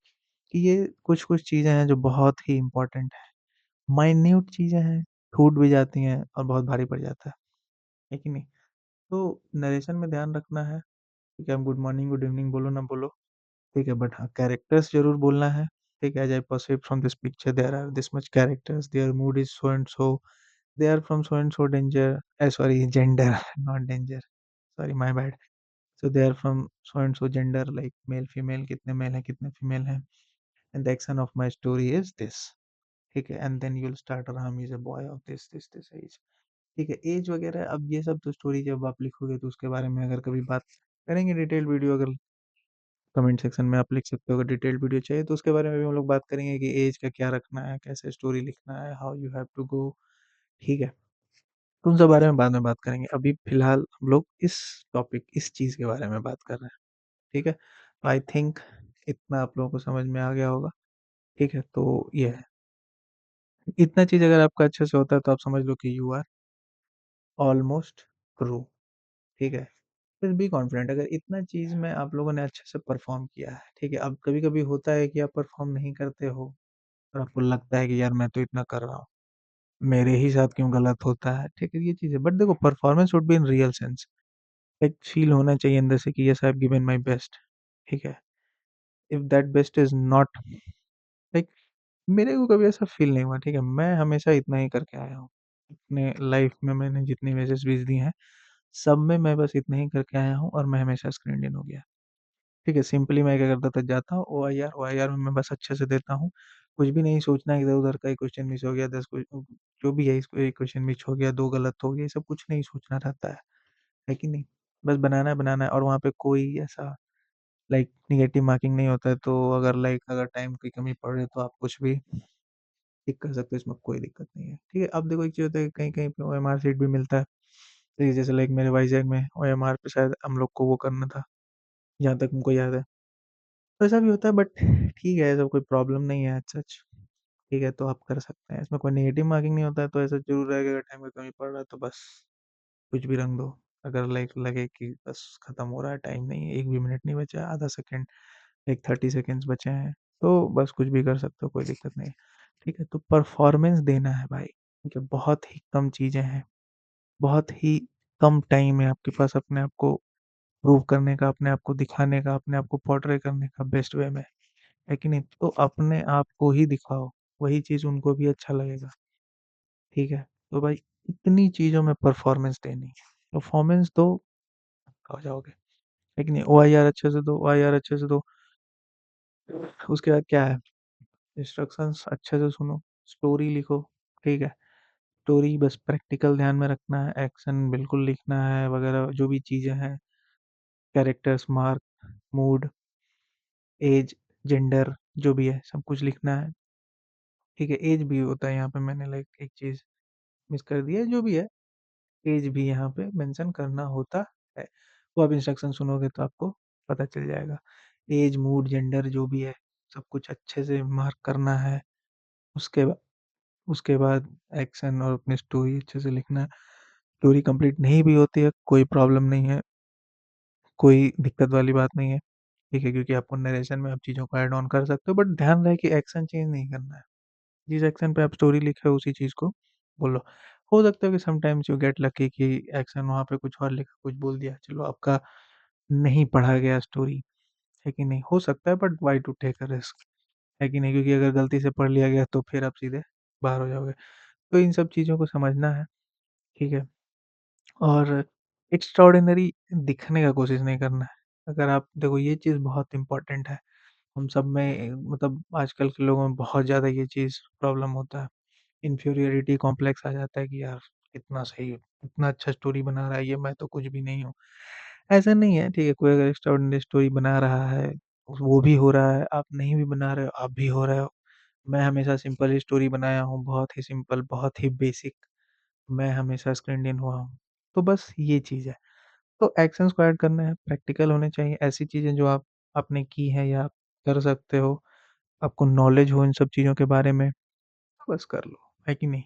कि ये कुछ-कुछ चीज़ें हैं जो बहुत ही इम्पोर्टेंट हैं। माइन्यूट चीज़ें हैं, छूट भी जाती हैं और बहुत भारी पड़ जाता है कि नहीं? तो नरेशन में ध्यान रखना है कि आप गुड मॉर्निंग, गुड इवनिंग बोलो ना बोलो, ठीक है? बट हाँ, कैरेक्टर्स ज़रूर बोलना है, ठीक है? As I perceived from this picture there are this much characters, their mood is so and so, they are from so and so danger, sorry, gender, not danger, sorry, my bad. So they are from so and so gender, like male female, कितने mail हैं कितने female हैं, and the action of my story is this, ठीक है? And then you'll start, Ram is a boy of this age, ठीक है? As वगैरह अब ये सब तो स्टोरी जब आप लिखोगे तो उसके बारे में अगर कभी बात करेंगे, डिटेल वीडियो अगर कमेंट सेक्शन में आप लिख सकते हो। अगर डिटेल्ड वीडियो चाहिए तो उसके बारे में भी हम लोग बात करेंगे कि एज का क्या रखना है, कैसे स्टोरी लिखना है, how you have to go, ठीक है? तो उन सब बारे में बाद में बात करेंगे। अभी फ़िलहाल हम लोग इस चीज़ के बारे में बात कर रहे हैं, ठीक है? आई थिंक इतना आप लोगों को समझ में आ गया होगा, ठीक है? तो ये है। इतना चीज़ अगर आपका अच्छे से होता है तो आप समझ लो कि यू आर ऑलमोस्ट प्रो, ठीक है? फिर बी कॉन्फिडेंट, अगर इतना चीज़ में आप लोगों ने अच्छे से परफ़ॉर्म किया है, ठीक है? अब कभी-कभी होता है कि आप परफ़ॉर्म नहीं करते हो और आपको लगता है कि यार मैं तो इतना कर रहा हूँ, मेरे ही साथ क्यों गलत होता है, ठीक है? ये चीज़ है। बट देखो, performance should be in real sense. एक फ़ील होना चाहिए अंदर से कि yes I have given my best, ठीक है? If that best is not, like, मेरे को कभी ऐसा फ़ील नहीं हुआ, ठीक है? मैं हमेशा इतना ही करके आया हूँ। अपने लाइफ़ में मैंने जितनी एसएसबीज़ दी हैं, सब में मैं बस इतना ही करके आया हूँ और मैं हमेशा स्क्रीन्ड इन हो गया। ठीक है? सिंपली मैं क्या करता था, जाता हूँ ओआईआर, ओआईआर में मैं बस अच्छे से देता हूँ। कुछ भी नहीं सोचना है इधर-उधर का, 1 क्वेश्चन मिस हो गया, 10 जो भी है, इसको 1 क्वेश्चन मिस हो गया, 2 गलत हो गए, ये सब कुछ नहीं सोचना रहता है कि नहीं? बस बनाना है और वहाँ पे कोई ऐसा लाइक नेगेटिव मार्किंग नहीं होता है, तो अगर टाइम की कमी पड़ रही है तो आप कुछ भी टिक कर सकते हो, इसमें कोई दिक्कत नहीं है। ठीक है, अब देखो एक चीज़ होता है कहीं-कहीं पे ओएमआर सीट भी मिलता है। तो जैसे लाइक मेरे वाइज़ैक में ओएमआर पे शायद हम लोग को वो करना था, जहाँ तक हमको याद है। तो ऐसा भी होता है बट ठीक है, ऐसा कोई प्रॉब्लम नहीं है एज़ सच। ठीक है, तो आप कर सकते हैं। इसमें कोई नेगेटिव मार्किंग नहीं होता है, तो ऐसा ज़रूर है कि अगर टाइम की कमी पड़ रहा है तो बस कुछ भी रख दो। अगर लाइक लगे कि बस खत्म हो रहा है, टाइम नहीं है, 1 भी मिनट नहीं बचा है, आधा सेकंड, लाइक 30 सेकंड्स बचे हैं, तो बस कुछ भी कर सकते हो, कोई दिक्कत नहीं है। ठीक है, तो परफ़ॉर्मेंस देना है भाई, ठीक है, बहुत ही कम चीज़ें हैं, बहुत ही कम टाइम है आपके पास अपने आप को प्रूव करने का, अपने आप को दिखाने का, अपने आप को पोर्ट्रे करने का बेस्ट वे में, है कि नहीं? तो अपने आप को ही दिखाओ, वही चीज़ उनको भी अच्छा लगेगा, ठीक है? तो भाई इतनी चीज़ों में परफ़ॉर्मेंस देनी है, परफ़ॉर्मेंस दो, हो जाओगे, है कि नहीं? ओआईआर अच्छे से दो, ओआईआर अच्छे से दो, उसके बाद क्या है, इंस्ट्रक्शंस अच्छे से सुनो, स्टोरी लिखो, ठीक है? स्टोरी बस प्रैक्टिकल ध्यान में रखना है, एक्शन बिल्कुल लिखना है वगैरह जो भी चीज़ें हैं, characters, mark, mood, age, gender जो भी है सब कुछ लिखना है, ठीक है? एज भी होता है यहाँ पे, मैंने लाइक एक चीज़ मिस कर दी है, जो भी है, एज भी यहाँ पे मेंशन करना होता है। वो आप इंस्ट्रक्शन सुनोगे तो आपको पता चल जाएगा। एज, मूड, जेंडर जो भी है, सब कुछ अच्छे से मार्क करना है। उसके बा उसके बाद एक्शन और अपनी स्टोरी अच्छे से लिखना है। स्टोरी कंप्लीट नहीं भी होती है, कोई प्रॉब्लम नहीं है, कोई दिक्कत वाली बात नहीं है, ठीक है? क्योंकि आपको नरेशन में आप चीज़ों को ऐड ऑन कर सकते हो, बट ध्यान रहे कि एक्शन चेंज नहीं करना है। जिस एक्शन पे आप स्टोरी लिखे हो उसी चीज़ को बोलो। हो सकता है कि समटाइम्स यू गेट लकी कि एक्शन वहाँ पे कुछ और लिखा, कुछ बोल दिया, चलो आपका नहीं पढ़ा गया स्टोरी, है कि नहीं? हो सकता है but why to take a risk, है कि नहीं? क्योंकि अगर गलती से पढ़ लिया गया तो फिर आप सीधे बाहर हो जाओगे। तो इन सब चीज़ों को समझना है, ठीक है? और एक्स्ट्राऑर्डिनरी दिखने का कोशिश नहीं करना है। अगर आप देखो ये चीज़ बहुत इम्पोर्टेंट है। हम सब में मतलब आजकल के लोगों में बहुत ज़्यादा ये चीज़ प्रॉब्लम होता है। इन्फीरियॉरिटी कॉम्प्लेक्स आ जाता है कि यार इतना सही, इतना अच्छा स्टोरी बना रहा है ये, मैं तो कुछ भी नहीं हूँ। ऐसा नहीं है, ठीक है, कोई अगर एक्स्ट्राऑर्डिनरी स्टोरी बना रहा है, वो भी हो रहा है, आप नहीं भी बना रहे हो, आप भी हो रहे हो। मैं हमेशा सिंपल ही स्टोरी बनाया हूँ, बहुत ही सिंपल, बहुत ही बेसिक, मैं हमेशा स्क्रीन इन हुआ हूँ। तो बस ये चीज़ है। तो एक्शंस को ऐड करना है, प्रैक्टिकल होने चाहिए, ऐसी चीज़ें जो आप आपने की हैं या आप कर सकते हो, आपको नॉलेज हो इन सब चीज़ों के बारे में, तो बस कर लो, है कि नहीं?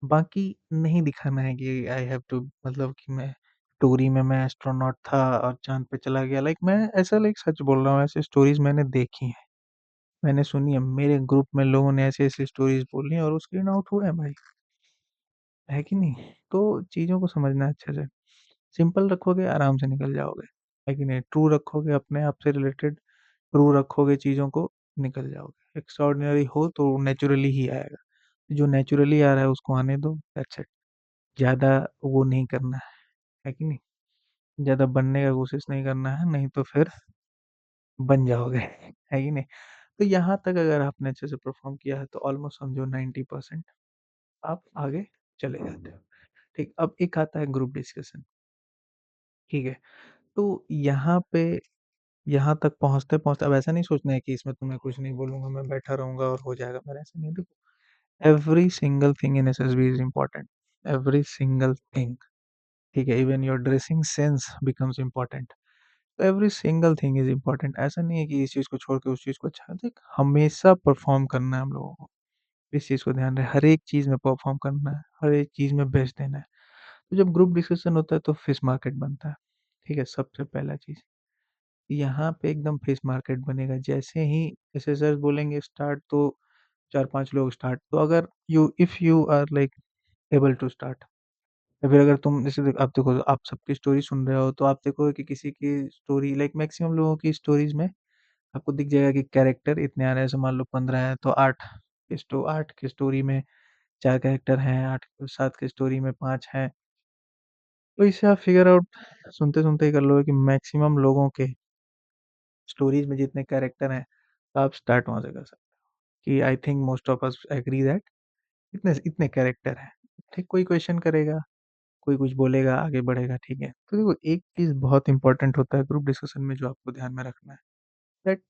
बाकी नहीं दिखाना है कि आई हैव टू, मतलब कि मैं स्टोरी में मैं एस्ट्रोनॉट था और चाँद पे चला गया, लाइक मैं ऐसा लाइक सच बोल रहा हूँ, ऐसी स्टोरीज़ मैंने देखी हैं, मैंने सुनी है, मेरे ग्रुप में लोगों ने ऐसी-ऐसी स्टोरीज़ बोली हैं और वो स्क्रीन आउट हुए हैं भाई, है कि नहीं? तो चीज़ों को समझना है अच्छे से, सिंपल रखोगे आराम से निकल जाओगे, है कि नहीं? ट्रू रखोगे अपने आप से रिलेटेड, ट्रू रखोगे चीज़ों को, निकल जाओगे। एक्स्ट्राऑर्डिनरी हो तो नेचुरली ही आएगा, जो नेचुरली आ रहा है उसको आने दो, दैट्स इट। ज़्यादा वो नहीं करना है कि नहीं? ज़्यादा बनने का कोशिश नहीं करना है, नहीं तो फिर बन जाओगे, है कि नहीं? तो यहाँ तक अगर आपने अच्छे से परफ़ॉर्म किया है तो ऑलमोस्ट समझो 90% आप आगे चले जाते हो। ठीक, अब एक आता है ग्रुप डिस्कशन, ठीक है? तो यहाँ पे यहाँ तक पहुँचते-पहुँचते अब ऐसा नहीं सोचना है कि इसमें तो मैं कुछ नहीं बोलूँगा, मैं बैठा रहूँगा और हो जाएगा मेरा, ऐसा नहीं है। देखो, every single thing in SSB is important, every single thing, ठीक है? Even your dressing sense becomes important. Every single thing is important, ऐसा नहीं है कि इस चीज़ को छोड़ के उस चीज़ को अच्छा, देख हमेशा परफ़ॉर्म करना है हम लोगों को, इस चीज़ को ध्यान रहे, हर एक चीज़ में परफ़ॉर्म करना है, हर एक चीज़ में बेस्ट देना है। तो जब ग्रुप डिस्कशन होता है तो फिश मार्केट बनता है, ठीक है? सबसे पहला चीज़, यहाँ पे एकदम फिश मार्केट बनेगा, जैसे ही जैसे सर बोलेंगे स्टार्ट तो 4-5 लोग स्टार्ट, तो अगर you if you are like able to start, या फिर अगर तुम जैसे आप देखो आप सबकी स्टोरी सुन रहे हो तो आप देखोगे कि किसी की स्टोरी लाइक मैक्सिमम लोगों की स्टोरीज़ में आपको दिख जाएगा कि कैरेक्टर इतने आ रहे हैं, जैसे मान लो 15 हैं तो 8 की स्टोरी में 4 कैरेक्टर हैं, 7 की स्टोरी में 5 हैं। तो इससे आप फिगर आउट सुनते-सुनते ही कर लोगे कि मैक्सिमम लोगों के स्टोरीज़ में जितने कैरेक्टर हैं, तो आप स्टार्ट वहाँ से कर सकते हो कि I think most of us agree that इतने इतने कैरेक्टर हैं। ठीक, कोई क्वेश्चन करेगा, कोई कुछ बोलेगा, आगे बढ़ेगा, ठीक है। तो देखो एक चीज़ बहुत इम्पोर्टेंट होता है ग्रुप डिस्कशन में जो आपको ध्यान में रखना है, that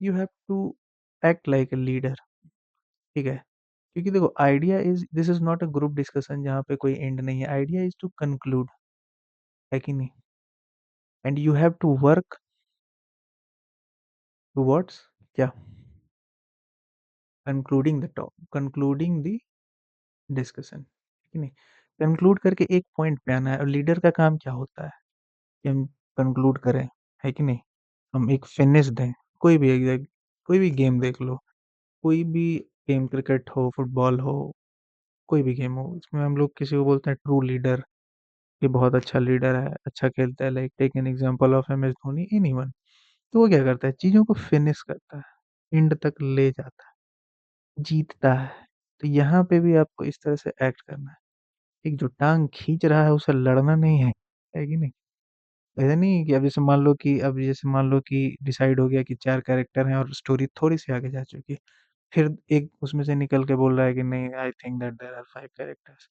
you have to act like a leader, ठीक है? क्योंकि देखो idea is this is not a group discussion जहाँ पे कोई एंड नहीं है। आइडिया इज़ टू कंक्लूड, है कि नहीं? And you have to work towards क्या? कंक्लूडिंग द डिस्कशन, है कि नहीं? कंक्लूड करके एक पॉइंट पे आना है और लीडर का काम क्या होता है? कि हम कंक्लूड करें, है कि नहीं? हम एक फिनिश दें, कोई भी कोई भी गेम देख लो, कोई भी गेम क्रिकेट हो, फुटबॉल हो, कोई भी गेम हो, इसमें हम लोग किसी को बोलते हैं ट्रू लीडर, ये बहुत अच्छा लीडर है, अच्छा खेलता है, like take an example of MS Dhoni, anyone. तो वो क्या करता है? चीज़ों को फिनिश करता है, एंड तक ले जाता है, जीतता है। तो यहाँ पे भी आपको इस तरह से एक्ट करना है। एक जो टाँग खींच रहा है उसे लड़ना नहीं है कि नहीं? ऐसा नहीं है कि अब जैसे मान लो कि डिसाइड हो गया कि 4 कैरेक्टर हैं और स्टोरी थोड़ी-सी आगे जा चुकी है। फिर एक उसमें से निकल के बोल रहा है कि नहीं, I think that there are 5 characters.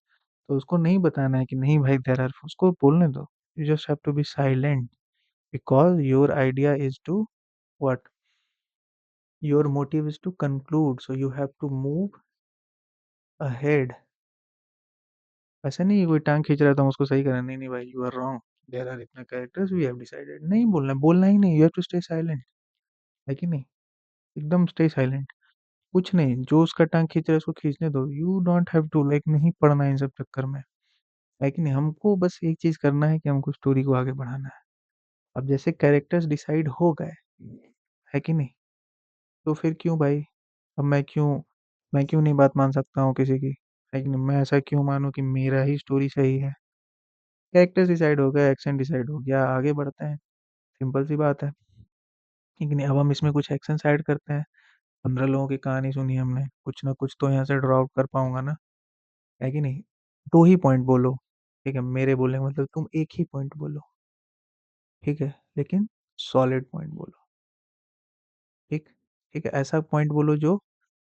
तो उसको नहीं बताना है कि नहीं भाई देयर आर, उसको बोलने दो। You just have to be silent because your idea is to what? Your motive is to conclude, so you have to move ahead. ऐसा नहीं है कोई टाँग खींच रहा है तो हम उसको सही करें, नहीं, नहीं भाई you are wrong, there are इतना कैरेक्टर्स वी हैव डिसाइडेड। नहीं बोलना है, बोलना ही नहीं, you have to stay silent, है कि नहीं? एकदम स्टे साइलेंट। कुछ नहीं, जो उसका टाँग खींच रहा है उसको खींचने दो। You don't have to like नहीं पड़ना इन सब चक्कर में, है कि नहीं? हमको बस एक चीज़ करना है कि हमको स्टोरी को आगे बढ़ाना है। अब जैसे कैरेक्टर्स डिसाइड हो गए, है कि नहीं? तो फिर क्यों भाई? अब मैं क्यों नहीं बात मान सकता हूँ किसी की? है कि नहीं? मैं ऐसा क्यों मानूँ कि मेरा ही स्टोरी सही है? कैरेक्टर्स डिसाइड हो गए, एक्शन डिसाइड हो गया, आगे बढ़ते हैं। सिंपल सी बात है। ठीक नहीं, अब हम इसमें कुछ एक्शंस ऐड करते हैं। 15 लोगों की कहानी सुनी हमने, कुछ ना कुछ तो यहाँ से ड्रॉ आउट कर पाऊँगा ना, है कि नहीं? 2 ही पॉइंट बोलो, ठीक है? मेरे बोलने का मतलब तुम एक ही पॉइंट बोलो, ठीक है? लेकिन सॉलिड पॉइंट बोलो, ठीक? ठीक है? ऐसा पॉइंट बोलो जो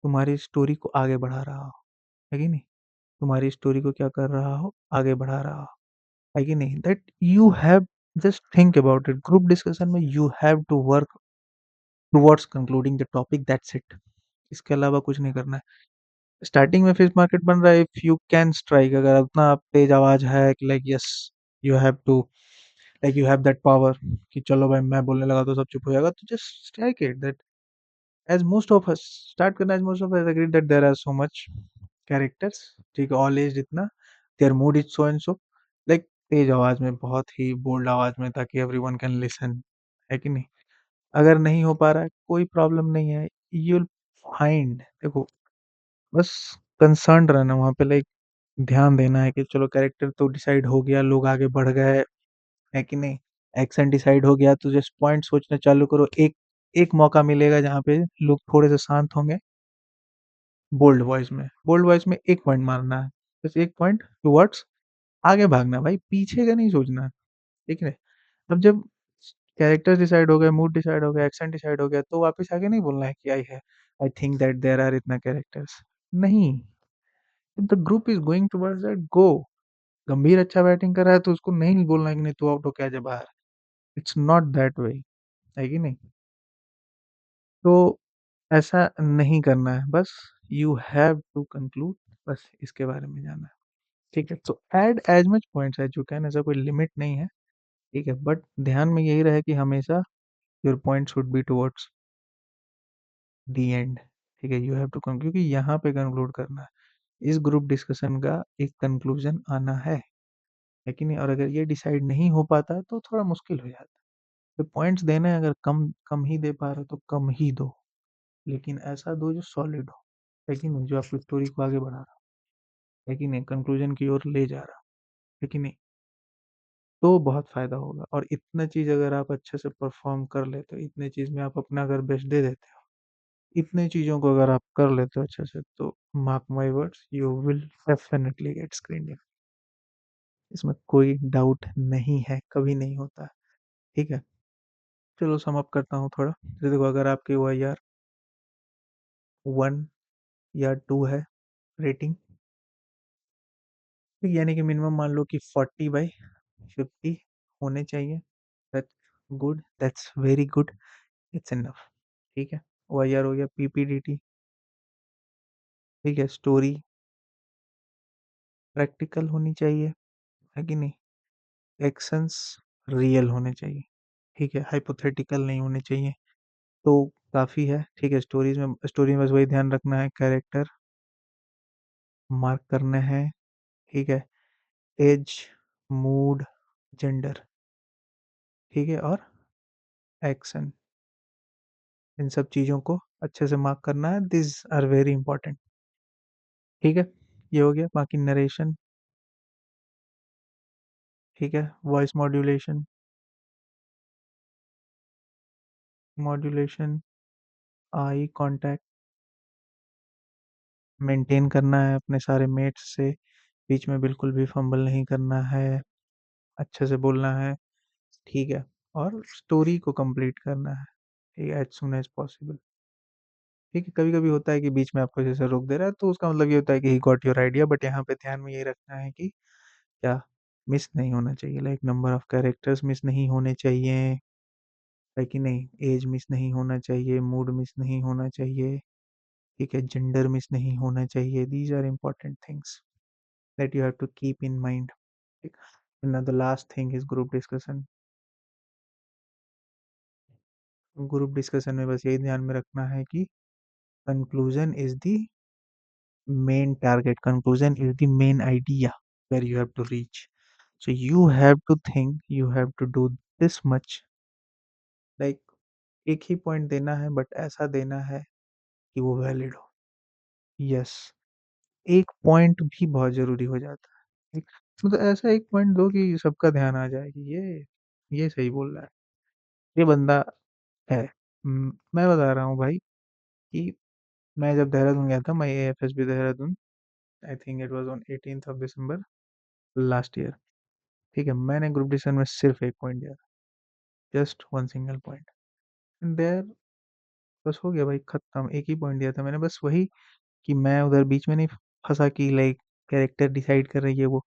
तुम्हारी स्टोरी को आगे बढ़ा रहा हो, है कि नहीं? तुम्हारी स्टोरी को क्या कर रहा हो? आगे बढ़ा रहा हो, है कि नहीं? That you have just think about it. Group discussion में you have to work towards concluding the topic, that's it. इसके अलावा कुछ नहीं करना है। स्टार्टिंग में फिश मार्केट बन रहा है, इफ यू कैन स्ट्राइक, अगर उतना तेज आवाज है कि like yes you have to, like you have that power कि चलो भाई मैं बोलने लगा तो सब चुप हो जाएगा, तो just strike it. That as most of us start करना, as most of us agree that there are so much characters, ठीक है, ऑल एज इतना, their mood is so and so, like तेज आवाज में, बहुत ही बोल्ड आवाज में, ताकि एवरीवन कैन लिसन, है कि नहीं? अगर नहीं हो पा रहा है कोई प्रॉब्लम नहीं है, यू विल फाइंड, देखो बस कंसर्न्ड रहना वहाँ पे, लाइक ध्यान देना है कि चलो कैरेक्टर तो डिसाइड हो गया, लोग आगे बढ़ गए, है कि नहीं? एक्शन डिसाइड हो गया तो जस्ट पॉइंट सोचना चालू करो। एक एक मौका मिलेगा जहाँ पे लोग थोड़े से शांत होंगे, बोल्ड वॉइस में एक पॉइंट मारना है। बस एक पॉइंट टुवर्ड्स आगे भागना है भाई, पीछे का नहीं सोचना है, ठीक है? अब जब कैरेक्टर्स डिसाइड हो गए, मूड डिसाइड हो गया, एक्शन डिसाइड हो गया, तो वापस आगे नहीं बोलना है कि I think that there are इतना कैरेक्टर्स। नहीं, the group is going towards that, go. गंभीर अच्छा बैटिंग कर रहा है तो उसको नहीं बोलना है कि नहीं तू आउट होके आ जा बाहर। इट्स नॉट दैट वे, है कि नहीं? तो ऐसा नहीं करना है, बस यू हैव टू कंक्लूड, बस इसके बारे में जानना है, ठीक है? तो add as much points as you can, ऐसा कोई लिमिट नहीं है, ठीक है? बट ध्यान में यही रहे कि हमेशा your point should be towards the end, ठीक है? यू हैव टू कंक्लूड, क्योंकि यहाँ पे कंक्लूड करना है। इस ग्रुप डिस्कशन का एक कंक्लूजन आना है कि नहीं? और अगर ये डिसाइड नहीं हो पाता तो थोड़ा मुश्किल हो जाता है। तो पॉइंट्स देने हैं, अगर कम कम ही दे पा रहे हो तो कम ही दो, लेकिन ऐसा दो जो सॉलिड हो, है कि नहीं? जो आपकी स्टोरी को आगे बढ़ा रहा है कि नहीं? कंक्लूजन की ओर ले जा रहा है कि नहीं? तो बहुत फ़ायदा होगा। और इतना चीज़ अगर आप अच्छे से परफ़ॉर्म कर लेते हो, इतने चीज़ में आप अपना अगर बेस्ट दे देते हो, इतने चीज़ों को अगर आप कर लेते हो अच्छे से, तो mark my words, you will definitely get screen hit. इसमें कोई डाउट नहीं है, कभी नहीं होता है, ठीक है? चलो सम अप करता हूँ थोड़ा। जैसे देखो, अगर आपकी ओआईआर 1 या 2 है रेटिंग, ठीक, यानी कि मिनिमम मान लो कि 40/50 होने चाहिए। That's good, that's very good, it's enough, ठीक है? ओआईआर हो गया, पीपीडीटी ठीक है? स्टोरी प्रैक्टिकल होनी चाहिए, है कि नहीं? एक्शंस रियल होने चाहिए, ठीक है? हाइपोथेटिकल नहीं होने चाहिए, तो काफ़ी है, ठीक है? स्टोरी में बस वही ध्यान रखना है, कैरेक्टर मार्क करने हैं, ठीक है? एज, मूड, जेंडर, ठीक है? और एक्शन, इन सब चीज़ों को अच्छे से मार्क करना है, दीज़ आर वेरी इंपॉर्टेंट, ठीक है? ये हो गया, बाकी नरेशन, ठीक है? Voice modulation, eye contact maintain करना है अपने सारे मेट्स से, बीच में बिल्कुल भी फंबल नहीं करना है, अच्छे से बोलना है, ठीक है? और स्टोरी को कंप्लीट करना है, ठीक है? एज़ सून एज़ पॉसिबल, ठीक है? कभी-कभी होता है कि बीच में आपको जैसे रोक दे रहा है, तो उसका मतलब ये होता है कि he got your idea, but यहाँ पे ध्यान में ये रखना है कि क्या मिस नहीं होना चाहिए, like number of characters miss नहीं होने चाहिए, है कि नहीं? एज मिस नहीं होना चाहिए, मूड मिस नहीं होना चाहिए, ठीक है? जेंडर मिस नहीं होना चाहिए, these are important things that you have to keep in mind, ठीक? Now the last thing is group discussion. Group discussion में बस यही ध्यान में रखना है कि conclusion is the main target, conclusion is the main idea where you have to reach. So you have to think, you have to do this much, like एक ही point देना है बट ऐसा देना है कि वो वैलिड हो। यस, एक पॉइंट भी बहुत ज़रूरी हो जाता है। एक मतलब ऐसा एक पॉइंट दो कि सबका ध्यान आ जाए कि ये सही बोल रहा है, ये बंदा है। मैं बता रहा हूँ भाई कि मैं जब देहरादून गया था, मैं AFSB Dehradun, I think it was on 18th of December last year, ठीक है? मैंने ग्रुप डिस्कशन में सिर्फ एक पॉइंट दिया था, just one single point, and there बस हो गया भाई, खत्म। एक ही पॉइंट दिया था मैंने, बस वही कि मैं उधर बीच में नहीं फंसा कि लाइक कैरेक्टर डिसाइड कर रही है वो,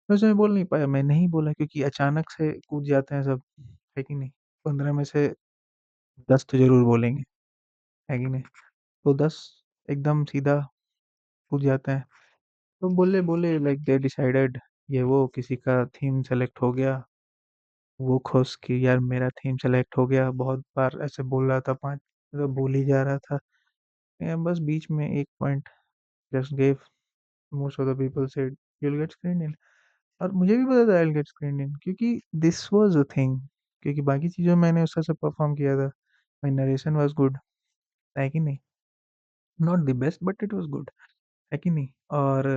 मैं उसमें बोल नहीं पाया, मैं नहीं बोला क्योंकि अचानक से कूद जाते हैं सब, है कि नहीं? 15 में से 10 तो जरूर बोलेंगे, है कि नहीं? तो 10 एकदम सीधा कूद जाते हैं, तो बोले बोले लाइक दे डिसाइडेड, ये वो किसी का थीम सेलेक्ट हो गया, वो खुश कि यार मेरा थीम सेलेक्ट हो गया, बहुत बार ऐसे बोल रहा था, 5 मतलब बोल ही जा रहा था, बस बीच में एक point just gave, most of the people said you will get screened in, और मुझे भी पता था I will get screened in, क्योंकि दिस वाज अ थिंग, क्योंकि बाकी चीज़ों में मैंने उससे से परफॉर्म किया था, माय नरेशन वाज गुड, है कि नहीं? Not the best but it was good, है कि नहीं? और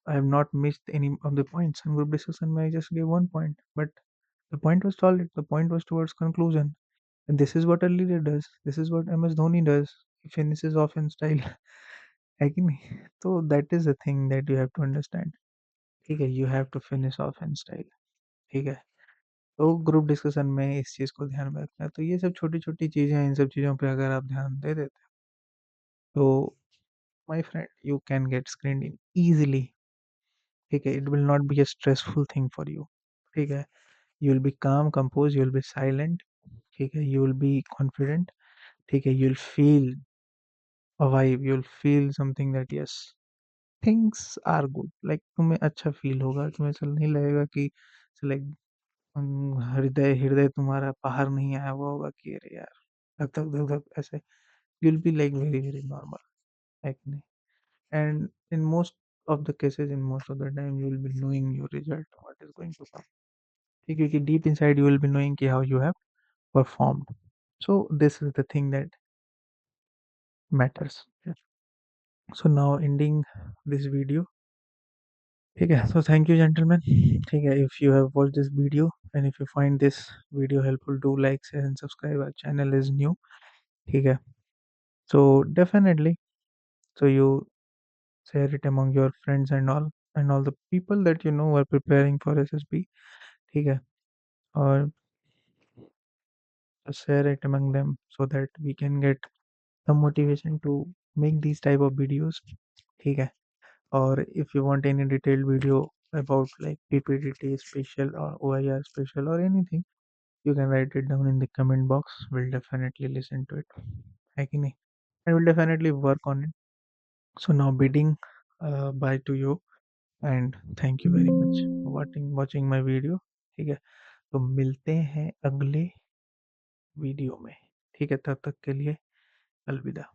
I have not missed any of the points in group discussion में, I just give one point, but the point was solid, the point was towards conclusion, and this is what a leader does, this is what MS Dhoni does, he finishes off in style, है कि नहीं? तो that is the thing that you have to understand, ठीक है? You have to finish off in style, ठीक है? तो group discussion में इस चीज़ को ध्यान में रखना है, तो ये सब छोटी-छोटी चीज़ें हैं, इन सब चीज़ों पे अगर आप ध्यान दे देते हो, तो my friend you can get screened in easily, ठीक है? It will not be a stressful thing for you, ठीक है? यू विल बी काम, compose, you will B silent, ठीक है? यू विल बी कॉन्फिडेंट, ठीक है? You will feel a vibe, you'll feel something that yes, things are good, like तुम्हें अच्छा feel होगा, तुम्हें ऐसा नहीं लगेगा कि लाइक हृदय हृदय तुम्हारा बाहर नहीं आया हुआ होगा कि अरे यार धक धक धक धक ऐसे, you'll be like very very normal, है कि नहीं? And in most of the cases, in most of the time, you will be knowing your result, what is going to come, ठीक है? कि deep inside you will be knowing कि how you have performed, so this is the thing that matters. So now ending this video, ठीक है? So thank you gentlemen, ठीक है? If you have watched this video and if you find this video helpful, do like, share and subscribe, our channel is new, ठीक है? So definitely, so you share it among your friends and all the people that you know are preparing for SSB, ठीक है? और just share it among them so that we can get some motivation to make these type of videos, ठीक है? Or if you want any detailed video about like PPDT special or OIR special or anything, you can write it down in the comment box. We'll definitely listen to it, है कि नहीं? And we'll definitely work on it. So now bidding by two you and thank you very much watching watching my video. ठीक है? तो मिलते हैं अगले video में। ठीक है? तब तक के लिए अलविदा।